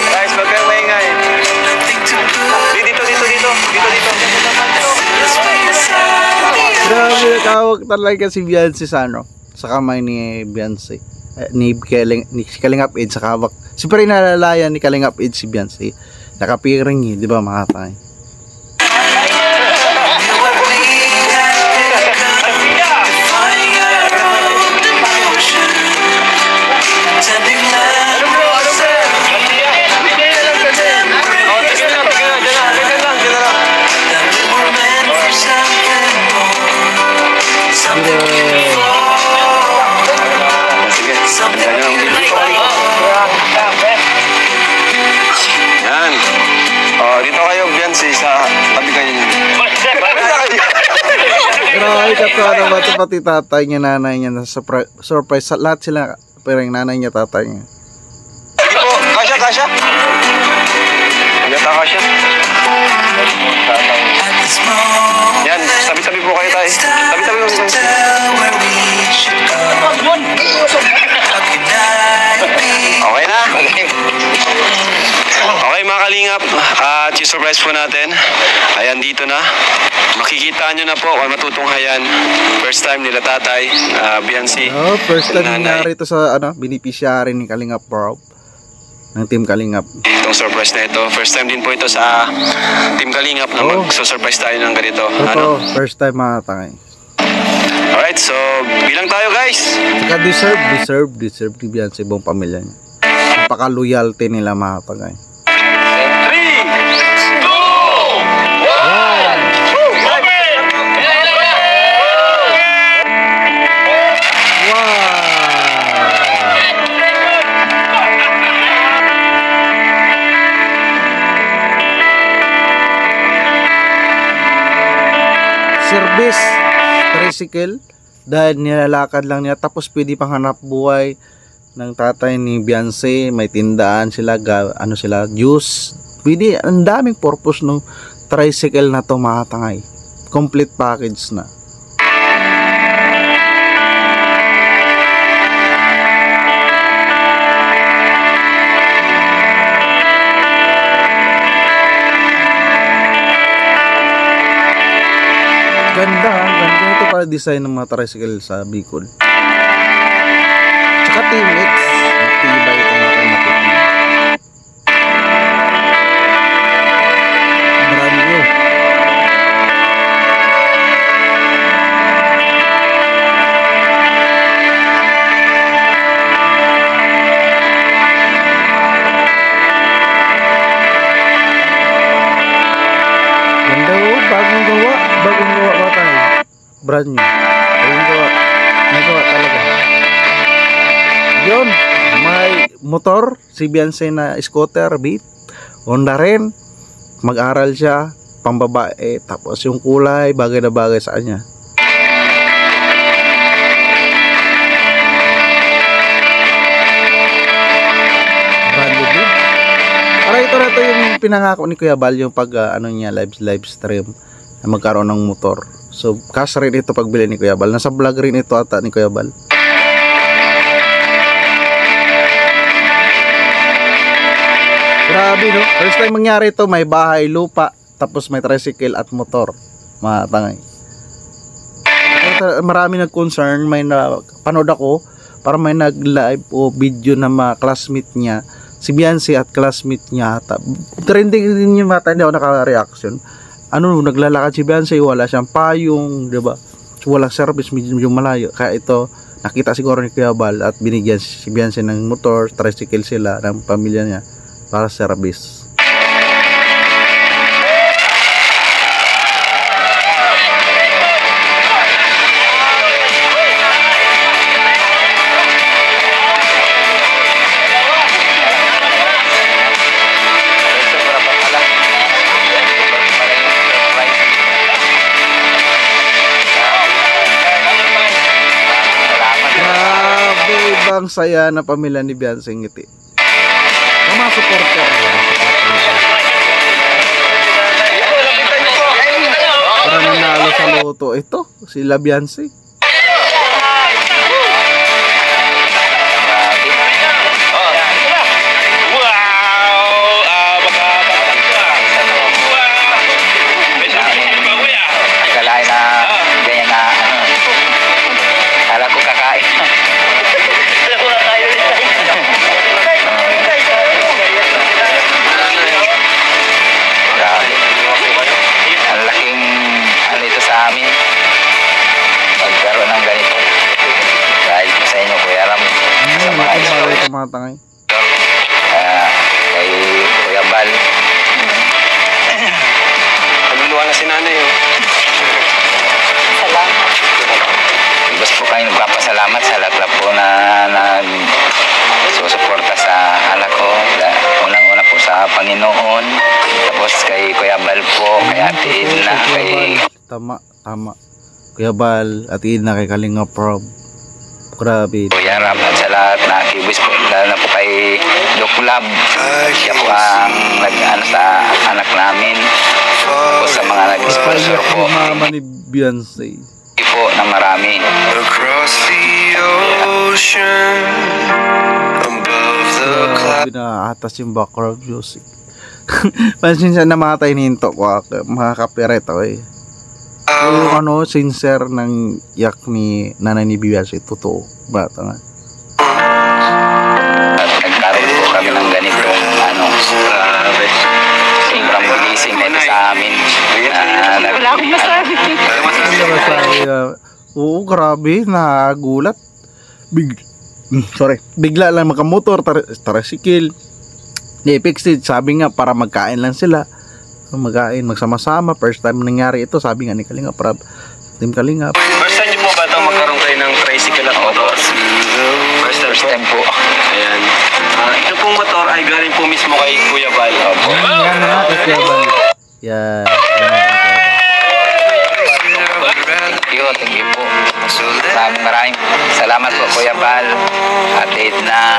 Guys, huwag kayong maingay. Dito. Grabe, kawag talaga si Biancy sa ano, sa kamay ni Biancy. Ni Kalingap Ed sa kawak. Siyempre nalalayan ni Kalingap Ed si Biancy. Nakapiring di ba mga tay? Yan. Dito kayo, Biancy, sa tabi kayo niyo. Grabe ka to, ano ba ito pati tatay niya, nanay niya, na surprise, lahat sila, pero yung nanay niya, tatay niya. Sige po, kasya. Yata kasya. Yan, tabi-tabi po kayo tayo. Tabi-tabi po. Okay na? Okay mga kalingap, at yung surprise po natin, ayan dito na. Makikita nyo na po kung matutunghayan. First time nila tatay, Biancy. Oh, first time nanay. nangyari ito sa ano, beneficiary ni Kalingap Bro, ng Team Kalingap. Itong surprise na ito, first time din po ito sa Team Kalingap na mag-surprise tayo ng ganito. Ito, first time mga tay. Alright, so bilang tayo guys. Saka deserve ni Biancy buong pamilya niya. Napaka-loyalty nila mga tay. 3, 2, 1. Service tricycle dahil nilalakad lang niya, tapos pwede pang hanap buhay ng tatay ni Biancy. May tindahan sila, ano sila, juice, pwede, ang daming purpose ng tricycle na to mga tangay. Complete package na. Ganda ito para design ng mga tricycle sa Bicol. Tsaka Team-X, matibay ito mga kamatik niya. Brand new. Ganda bagong gawa ba tayo? Brand new. May gawa talaga. Yun, may motor, si Biancy na scooter, beat. Honda rin. Mag-aral siya, pambabae, tapos yung kulay, bagay na bagay sa kanya. Brand new din. Para ito na to yung pinangako ni Kuya Bal, yung pag ano niya, live stream na magkaroon ng motor. So, cash rin ito pagbili ni Kuya Bal. Nasa vlog rin ito ata ni Kuya Bal. Grabe, no? First time mangyari ito, may bahay, lupa, tapos may tricycle at motor. Matangay. Marami nag-concern, may panood ako, para may nag-live o video na mga classmate niya, si Beyonce at classmate niya ata. Trending din yung mata, hindi ako naka-reaction. Ano, naglalakad si Beyonce, wala siyang payong, diba? So, walang service, medyo malayo. Kaya ito, nakita siguro ni Kuya Bal at binigyan si Beyonce ng motor, tricycle sila, ng pamilya niya, para service. Ang saya na pamilya ni Beyonce ngiti. Mga supporter para nanalo sa loto ito sila Beyonce. Kalain na ganyan na kala ko kakain. Ang laking ano ito sa amin pagkaroon ng ganito dahil po sa inyo Kuya Ram sa mga tumatangay kay Kuya Bal. Pagluwa na si nanay oh. Salamat. Ibas po kayo nagpapasalamat sa lahat po na susuporta sa anak ko. Unang-una po sa Panginoon. Tapos kay Kuya Bal po, kay Ate Edna, kay... Tama. Kuya Bal, Ate Edna, kay Kalinga Prob. Grabe. Kuya Ram at sa lahat na kibis po, lalo na po kay Doc Lab. Siya po ang nag-ano sa anak namin. Po sa mga nag-sponsor po. Mama ni Beyonce. Po na marami. Across the ocean, above the clouds. Grabe na atas yung background music. Pansin siya namatay ninto ko mga copyright ako eh. Yung ano, sincere ng yak ni nanay ni Beyonce, totoo. Bata nga. At nagkaroon po kami ng ganitong ano, sobrang blessing ito sa amin. Wala akong masabi. Oo, grabe, nagulat. Bigla lang makamotor, tricycle. Ni-fix it, sabi nga para magkain lang sila. Magkain, magsama-sama. First time nangyari ito, sabi nga ni Kalinga Prab, Team Kalinga. First time niyo po ba itong magkaroon kayo ng tricycle at motor? First time po. Ayan. Ito pong motor ay galing po mismo kay Kuya Bal. Opo. Yan na, Kuya Bal. Yan. Thank you po. Maraming salamat po Kuya Bal, Ate Edna.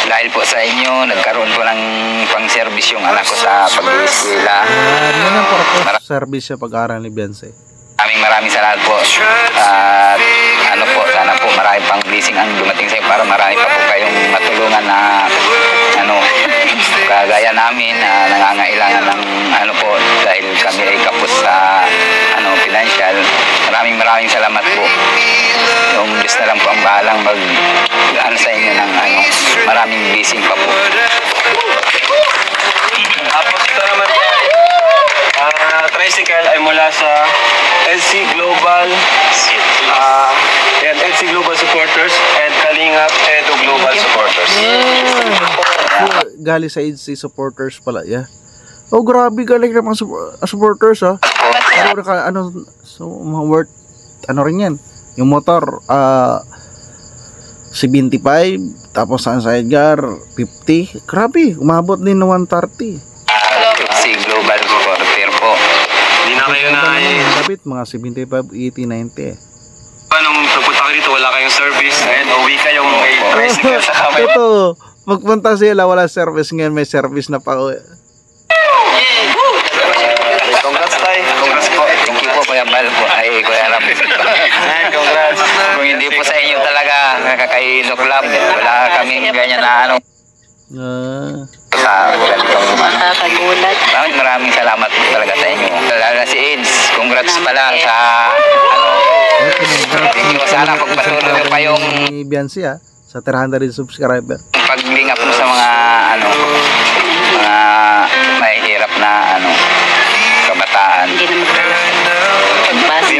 Dahil po sa inyo, nagkaroon po ng pang-service yung anak ko sa pag-iiskwela. Yan ang purpose service sa pag-aaral ni Beyonce. Maraming salamat po. Ano po, sana po marami pang blessing ang dumating sa inyo para marami pa po kayong matulungan na ano, kagaya namin na nangangailangan ng ano po dahil kami ay kapos sa ano, financial. Maraming salamat po. Yung Diyos na lang po ang bahalang mag ano sa inyo ng ano, maraming blessing pa po. Tapos ito naman tricycle ay mula sa LC Global LC Global Supporters and Kalinga Edo Global Supporters. Galing sa EDC supporters pala, yeah. Oh, grabe, galing na mga supporters, ha. Ano, so, mga worth, ano rin yan. Yung motor, 75, Tapos ang sa Edgar, 50. Grabe, umabot din na 130. Si Global Supporter po. Hindi na kayo na Dapat mga 75, 80, 90 eh. Nung napunta kayo dito, wala kayong service. Ayun, uwi kayong may tricycle sa kamay. Totoo. Magpunta sila, wala service ngayon, may service na pa. Congrats tayo. Congrats po. Thank you po, Kuya Bal po. Ay, Kuya Ram. Congrats. Kung hindi po sa inyo talaga, kakaino club, wala kaming ganyan na ano. Sa ganitong Nakakagulat. maraming salamat po talaga sa inyo. Lalo na si Aids, congrats pala sa sana magpatuloy pa yung Ni Biancy sa 300 subscriber. pag-link up mo sa mga mga mahihirap na kabataan. Hindi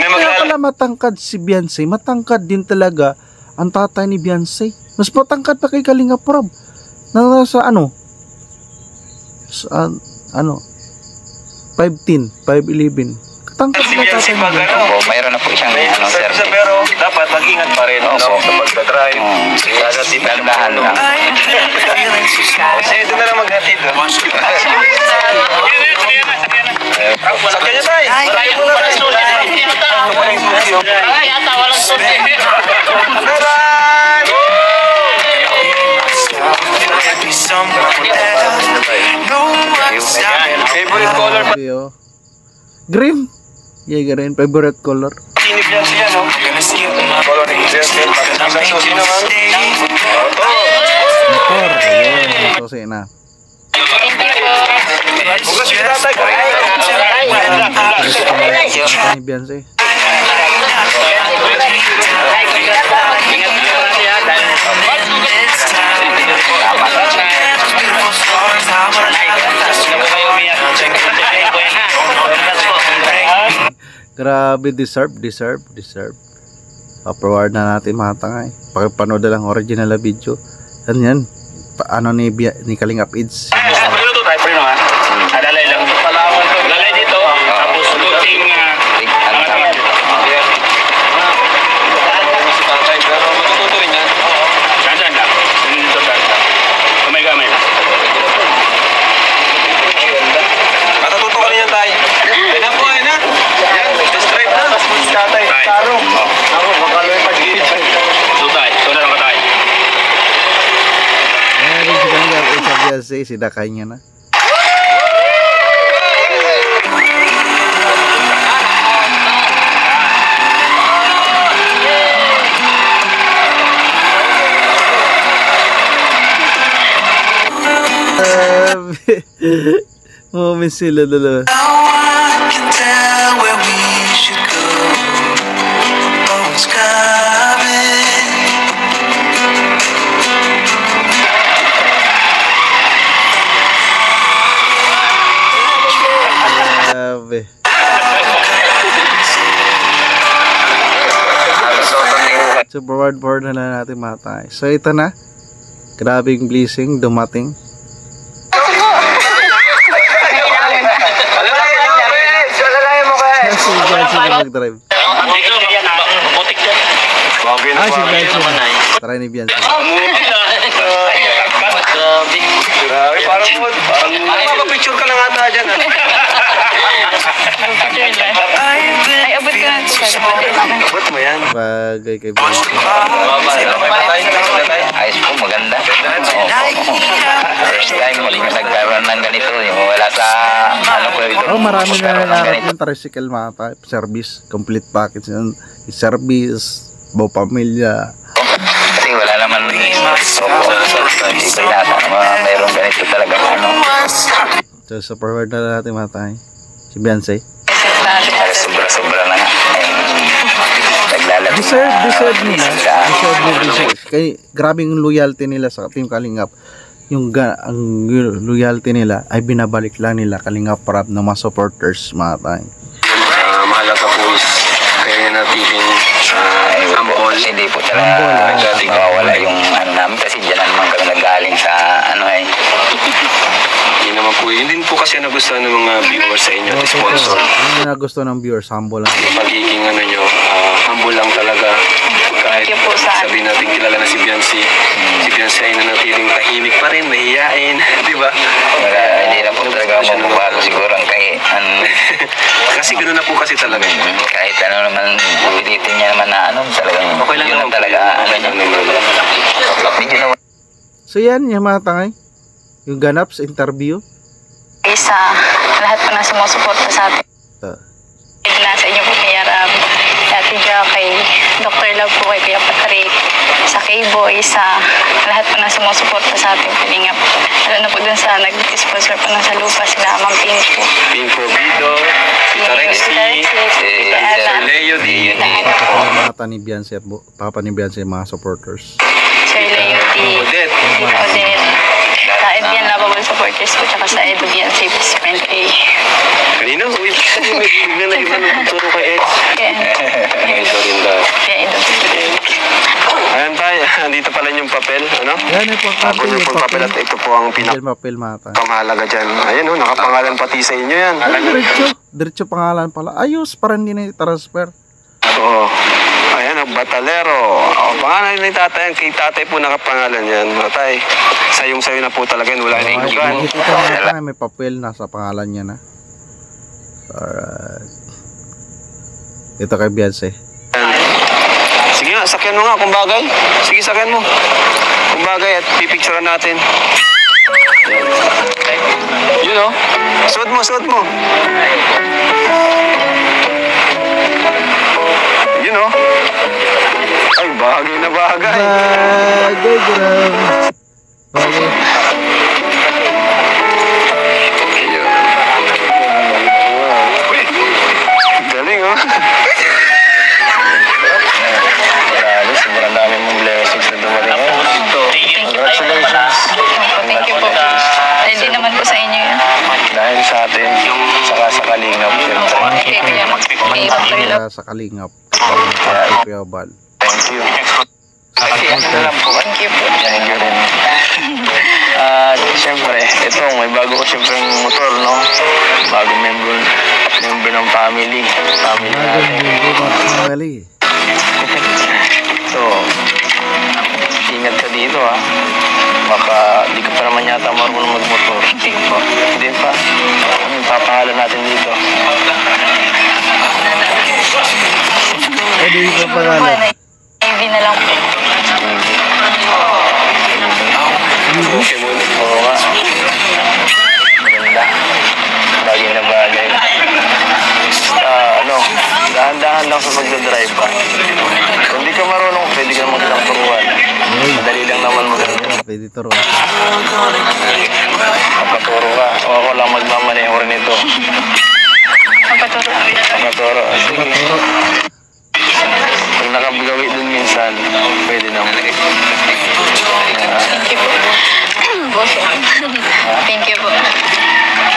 na magbasa. Kaya pala matangkad si Biancy, matangkad din talaga ang tatay ni Biancy. Mas matangkad pa kay Kalinga Prab. Nasa sa 5'10", 5'11". Katangkad na tatay ni Biancy. Opo, mayroon na po siyang Service service. pero dapat mag-ingat pa rin sa pagdadrive. Kaya Dandahan lang. Kasi ito na lang maghatid. Sakyan niya tayo. Tayo muna tayo. Yata walang susi. Favorite color pa. Green. Yeah, green. Favorite color. Sinip yan siya, no? Color ni Christian. Isang susi naman. Motor. Ayun. So, sige na. Bukas yung tatay. Tatay ni Biancy. Grabe, deserve. Upload na natin mga tangay. Pakipanood na lang original na video. Yan. Paano ni Kalingap Aids. Adalay lang. Adalay dito. Tapos tuting Pero matututo rin yan. Saan lang? Dito lang. Kamay-kamay. Matututo ka rin yan tayo. Ayun po, ayun na. Yan, test drive na. Tatay, taro. Ako, makaloy pag-ibig. Sutay. Suna lang ka tayo. Ayan, si Kalingap Aids sa Biancy. Sinakay niya na. Moment sila dalawa. Grabe. So forward na lang natin matay. So ito na. Grabing blessing dumating. Si Biancy na mag-drive. Ay, si Biancy na. Try ni Biancy. Grabe, parang mapapicture ka lang ata dyan. Ay, abot ka lang ito. Abot mo yan. Bagay kay Biancy. Ayos po, maganda. First time ulit nagkaroon ng ganito. Wala sa Oh, marami na nangarap yung tricycle mga type. Service, complete package. Service, buo pamilya. kasi wala naman hindi ko yata mayroong ganito talaga So, sa forward na natin mga tayo. Si Biancy. sobra-sobra na nga naglalaro Deserve nila. Kaya grabing loyalty nila sa Team Kalingap. Ang loyalty nila ay binabalik lang nila Kalingap Prab na mga supporters mga tayo. Mahalaga po is kaya natin ambol. Hindi po talaga wala yung ano namin kasi dyan naman kami nagaling sa ano eh. Hindi naman po, hindi po kasi nagustuhan ng mga viewers sa inyo at sponsor. Hindi na gusto ng viewers, humble lang. Pagiging ano nyo, humble lang talaga. Kahit Thank you po sa sabihin natin kilala na si Biancy. Si Biancy ay Kasi gano'n na po kasi talaga yun. Kahit ano naman, pilitin niya naman na ano, talagang Okay lang yun naman talaga, ano niya. Medyo naman. So yan yung mga tangay. Yung ganap sa interview. Sa lahat po na sumusuporta sa atin. Ito. Nasa inyo po kay Arab, Ate Ja, kay Dr. Love po, kay Kuya Patrick, sa K-Boy, sa lahat po na sumusuporta sa ating Kalingap. Lalo na po dun sa nag-sponsor po ng sa lupa, sila Ma'am Pinko. Pinko Bido, Tarexi, Tita Leo D. Papa ni Beyonce at Papa ni Beyonce yung mga supporters. Sir Leo D. Odette. Tita Odette. Sa Edbian Lovable supporters po, tsaka sa Edbian Safe Friend A. Kanina, uy, bigla na iba ng pagturo kay Ed. Kaya Edo. Ayan tayo, dito pala yung papel, ano? Yan yung Tapos yung papel at ito po ang Yan papel mga tangay. pinakamahalaga dyan. Ayan o, nakapangalan pati sa inyo yan. Diretso pangalan pala. Ayos, parang hindi na i-transfer. Oo. Ayan, ang Batalero. Pangalan ni tatay, kay tatay po nakapangalan yan. Tatay, sayong-sayo na po talaga yun. Wala na inugan. Ito mga tangay, may papel nasa pangalan niya na. Alright. Ito kay Beyonce. Sige nga, sakyan mo nga kung bagay. Sige, sakyan mo. Kung bagay at pipicturean natin. Yun o. Suot mo, suot mo. Yun o. Ay, bagay na bagay. Bagay, gram. Bagay. Galing o. Grabe, sobrang dami mong blessings na dumating ngayon. Congratulations. Thank you po. Ready naman po sa inyo yun. Dahil sa atin, saka sa Kalingap, syempre. Okay, kaya kay Dr. Love. Sa Kalingap. Kay Kuya Bal. Thank you. Ano lang po, Thank you po. thank you rin. At syempre, ito, may bago ko syempre motor, no? Bagong member ng family Bagay, natin. mali. So, ingat ka dito, ha? Baka di ka pa naman yata marunong magmotor. Hindi pa. Papangalan natin dito. Ano yung pangalan? Ivy na lang po. Oo nga. Maganda. Bagay na bagay. Ano, dahan-dahan lang sa magdadrive pa. Kung di ka marunong, pwede ka magandang turuan. Madali lang naman maganda. Pwede turo. Kapaturo ka. O ako lang magmamaneho rin ito. Magpaturo. Kapaturo. Sige. Pag nakagawi dun minsan, pwede naman. Thank you po. Boss. Thank you po.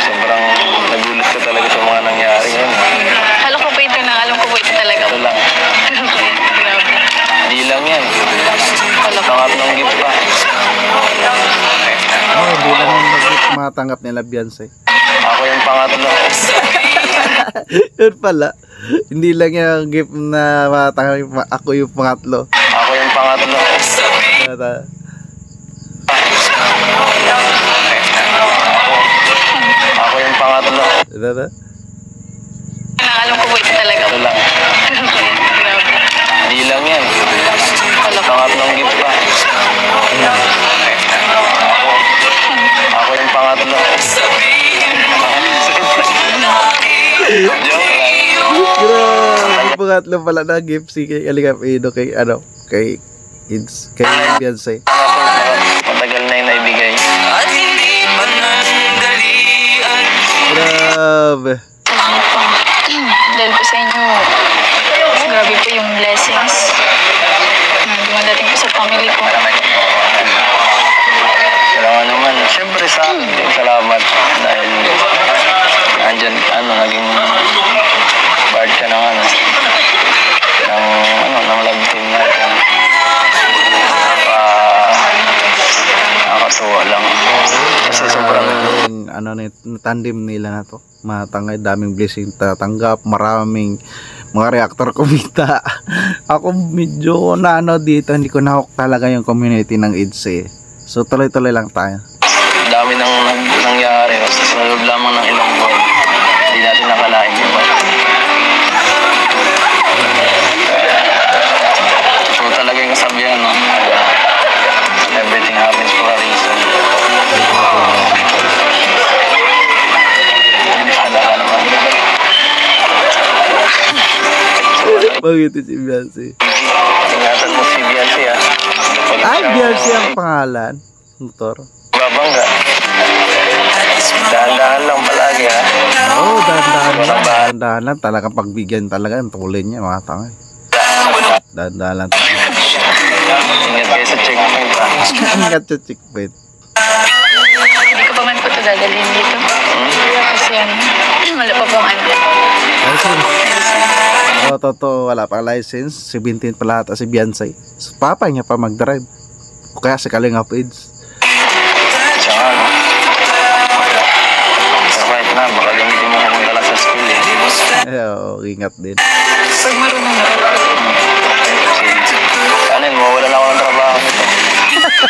Sobrang nagulat ka talaga sa mga nangyari ngayon. Alam ko po ito na, alam ko po ito talaga. Ito lang. Grabe. Di lang yan. Pangatlong gift pa. Oh, hindi lang yung matanggap nila Beyonce. Ako yung pangatlo. Yun pala. Hindi lang yung gift na matanggap. Ako yung pangatlo. Ako yung pangatlo. Ako yung pangatlo. Alam ko po ito talaga. Ito lang. Grabe. Di lang yan. Pangatlong gift pa. Ako yung pangatlo. Joke lang. Grabe. Pangatlo pala na gift si kay Kalingap Edo kay ano kay Beyonce. Matagal na yung naibigay. Grabe. Salamat po. Dahil po sa inyo, grabe po yung blessings na dumadating po sa family ko. Salamat naman. Siyempre sa akin din salamat dahil andyan, naging part ka ng ng love team natin. Nakakatuwa lang. Kasi sobrang Tandem nila na to. Matangay, daming blessing tatanggap, maraming mga reactor kumita. Ako medyo dito, hindi ko nahok talaga yung community ng EDSA. So tuloy-tuloy lang tayo. dami nang nangyari. Sa loob lamang ng ilang buwan, hindi natin nakalain yun. Bakit si Beyonce? Ingatan mo si Beyonce ah. Ay, Beyonce ang pangalan. Motor. Babangga. Dahan-dahan lang palagi ha. Oo, dahan-dahan lang. Dahan-dahan lang. Talagang pagbigyan talaga. Ang tulin niya, mga tangay. Dahan-dahan lang. Ingat kayo sa checkpoint ha. Ingat sa checkpoint. Hindi ko pa man po ito dadalhin dito. Kasi wala pa pong ano. License. Oo, totoo. Wala pa license. 17 pala ata si Beyonce. So, papa niya pa mag-drive. O kaya si Kalinga Pids. Tsaka no. So right na, baka gamitin mo kung dala sa school eh. Oo, ingat din. Pag marunong na po. Kanin, mawala na ako ng trabaho nito.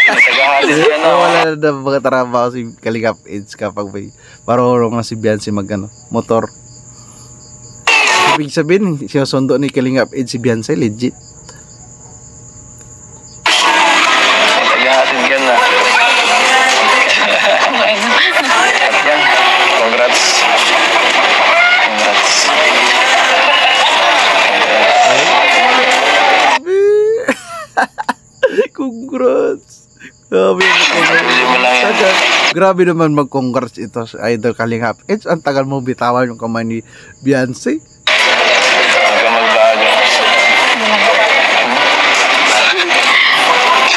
Nagagahalis ka na. Wala na mga trabaho si Kalinga Pids kapag may marunong na si Beyonce mag-ano, motor. Ibig sabihin, sinusundo ni Kalinga Pids si Beyonce, legit. Nagagahalis ka na. At yan, congrats. Congrats. Congrats. Grabe Bili mo lang yan. Grabe naman mag-congrats ito sa Idol Kalinga Pids. Ang tagal mo bitawan yung kamay ni Beyonce. Huwag ka magbago.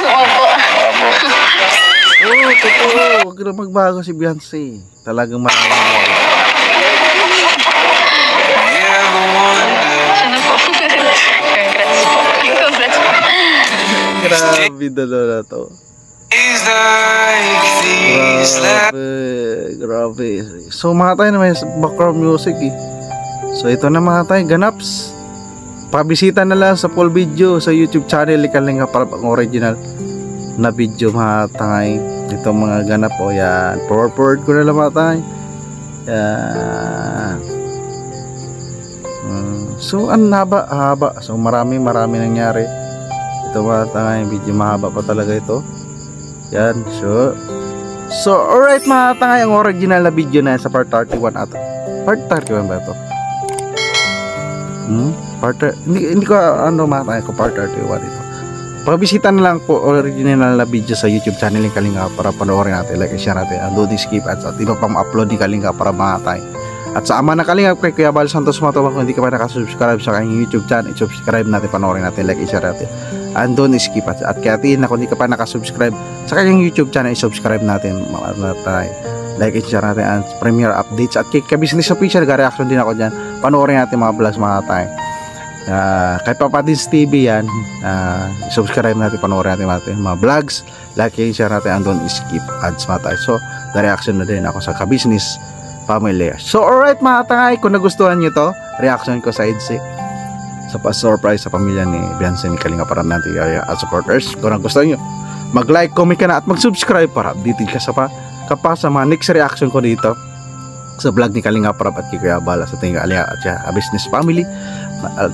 Opo. Apo. Oo, totoo. Huwag na magbago si Beyonce. Talagang maraming Sana po. Congrats po. Congrats po. grabe na to. Is like these Grabe. So mga tayo na may background music eh. So ito na mga tayo, ganaps. Pabisita na lang sa full video sa YouTube channel ni Kalinga para ang original na video mga tayo. Ito mga ganap o yan. Forward ko na lang mga tayo. Yan. So ang haba. So marami nangyari. Ito mga tayo, video mahaba pa talaga ito. Yan, so alright mga tangay, ang original na video na yan sa part 31 ato. Part 31 ba ito? Hindi ko ano mga tangay ko part 31 ito. Pabisita na lang po original na video sa YouTube channel ni Kalinga para panoorin natin, like share natin, ang don't skip at iba pang upload ni Kalinga para mga tayo. At sa ama na Kalinga kay Kuya Bal Santos Matubang, kung hindi ka pa nakasubscribe sa kanyang YouTube channel, subscribe natin, panoorin natin, like share natin. And don't skip at kaya Tina, kung hindi ka pa nakasubscribe sa kanyang YouTube channel, subscribe natin, like and share natin ang premiere updates. At kay Business Official, reaction din ako dyan, panoorin natin mga vlogs mga tayo. Kay Papadins TV yan, subscribe natin, panoorin natin mga vlogs, like and share natin, and don't skip ads mga tayo. So reaction na din ako sa Ka-Business Family. So alright mga tangay, kung nagustuhan nyo to, reaction ko sa EDC sa pa-surprise sa pamilya ni Beyonce ni Kalinga para natin at supporters. Kung nagustuhan nyo, mag-like, comment ka na at mag-subscribe para updated ka sa mga next reaction ko dito sa vlog ni Kalinga Prab at Kuya Bala sa tingin Kalinga at siya Business Family.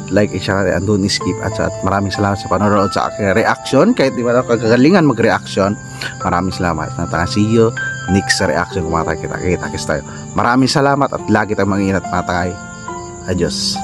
Like and share and don't skip at maraming salamat sa panonood sa aking reaction. Kahit di ba ako kagalingan mag-reaction, maraming salamat. See you next reaction kung kita tayo. Maraming salamat at lagi tayong mag-ingat mga tayo. Adios.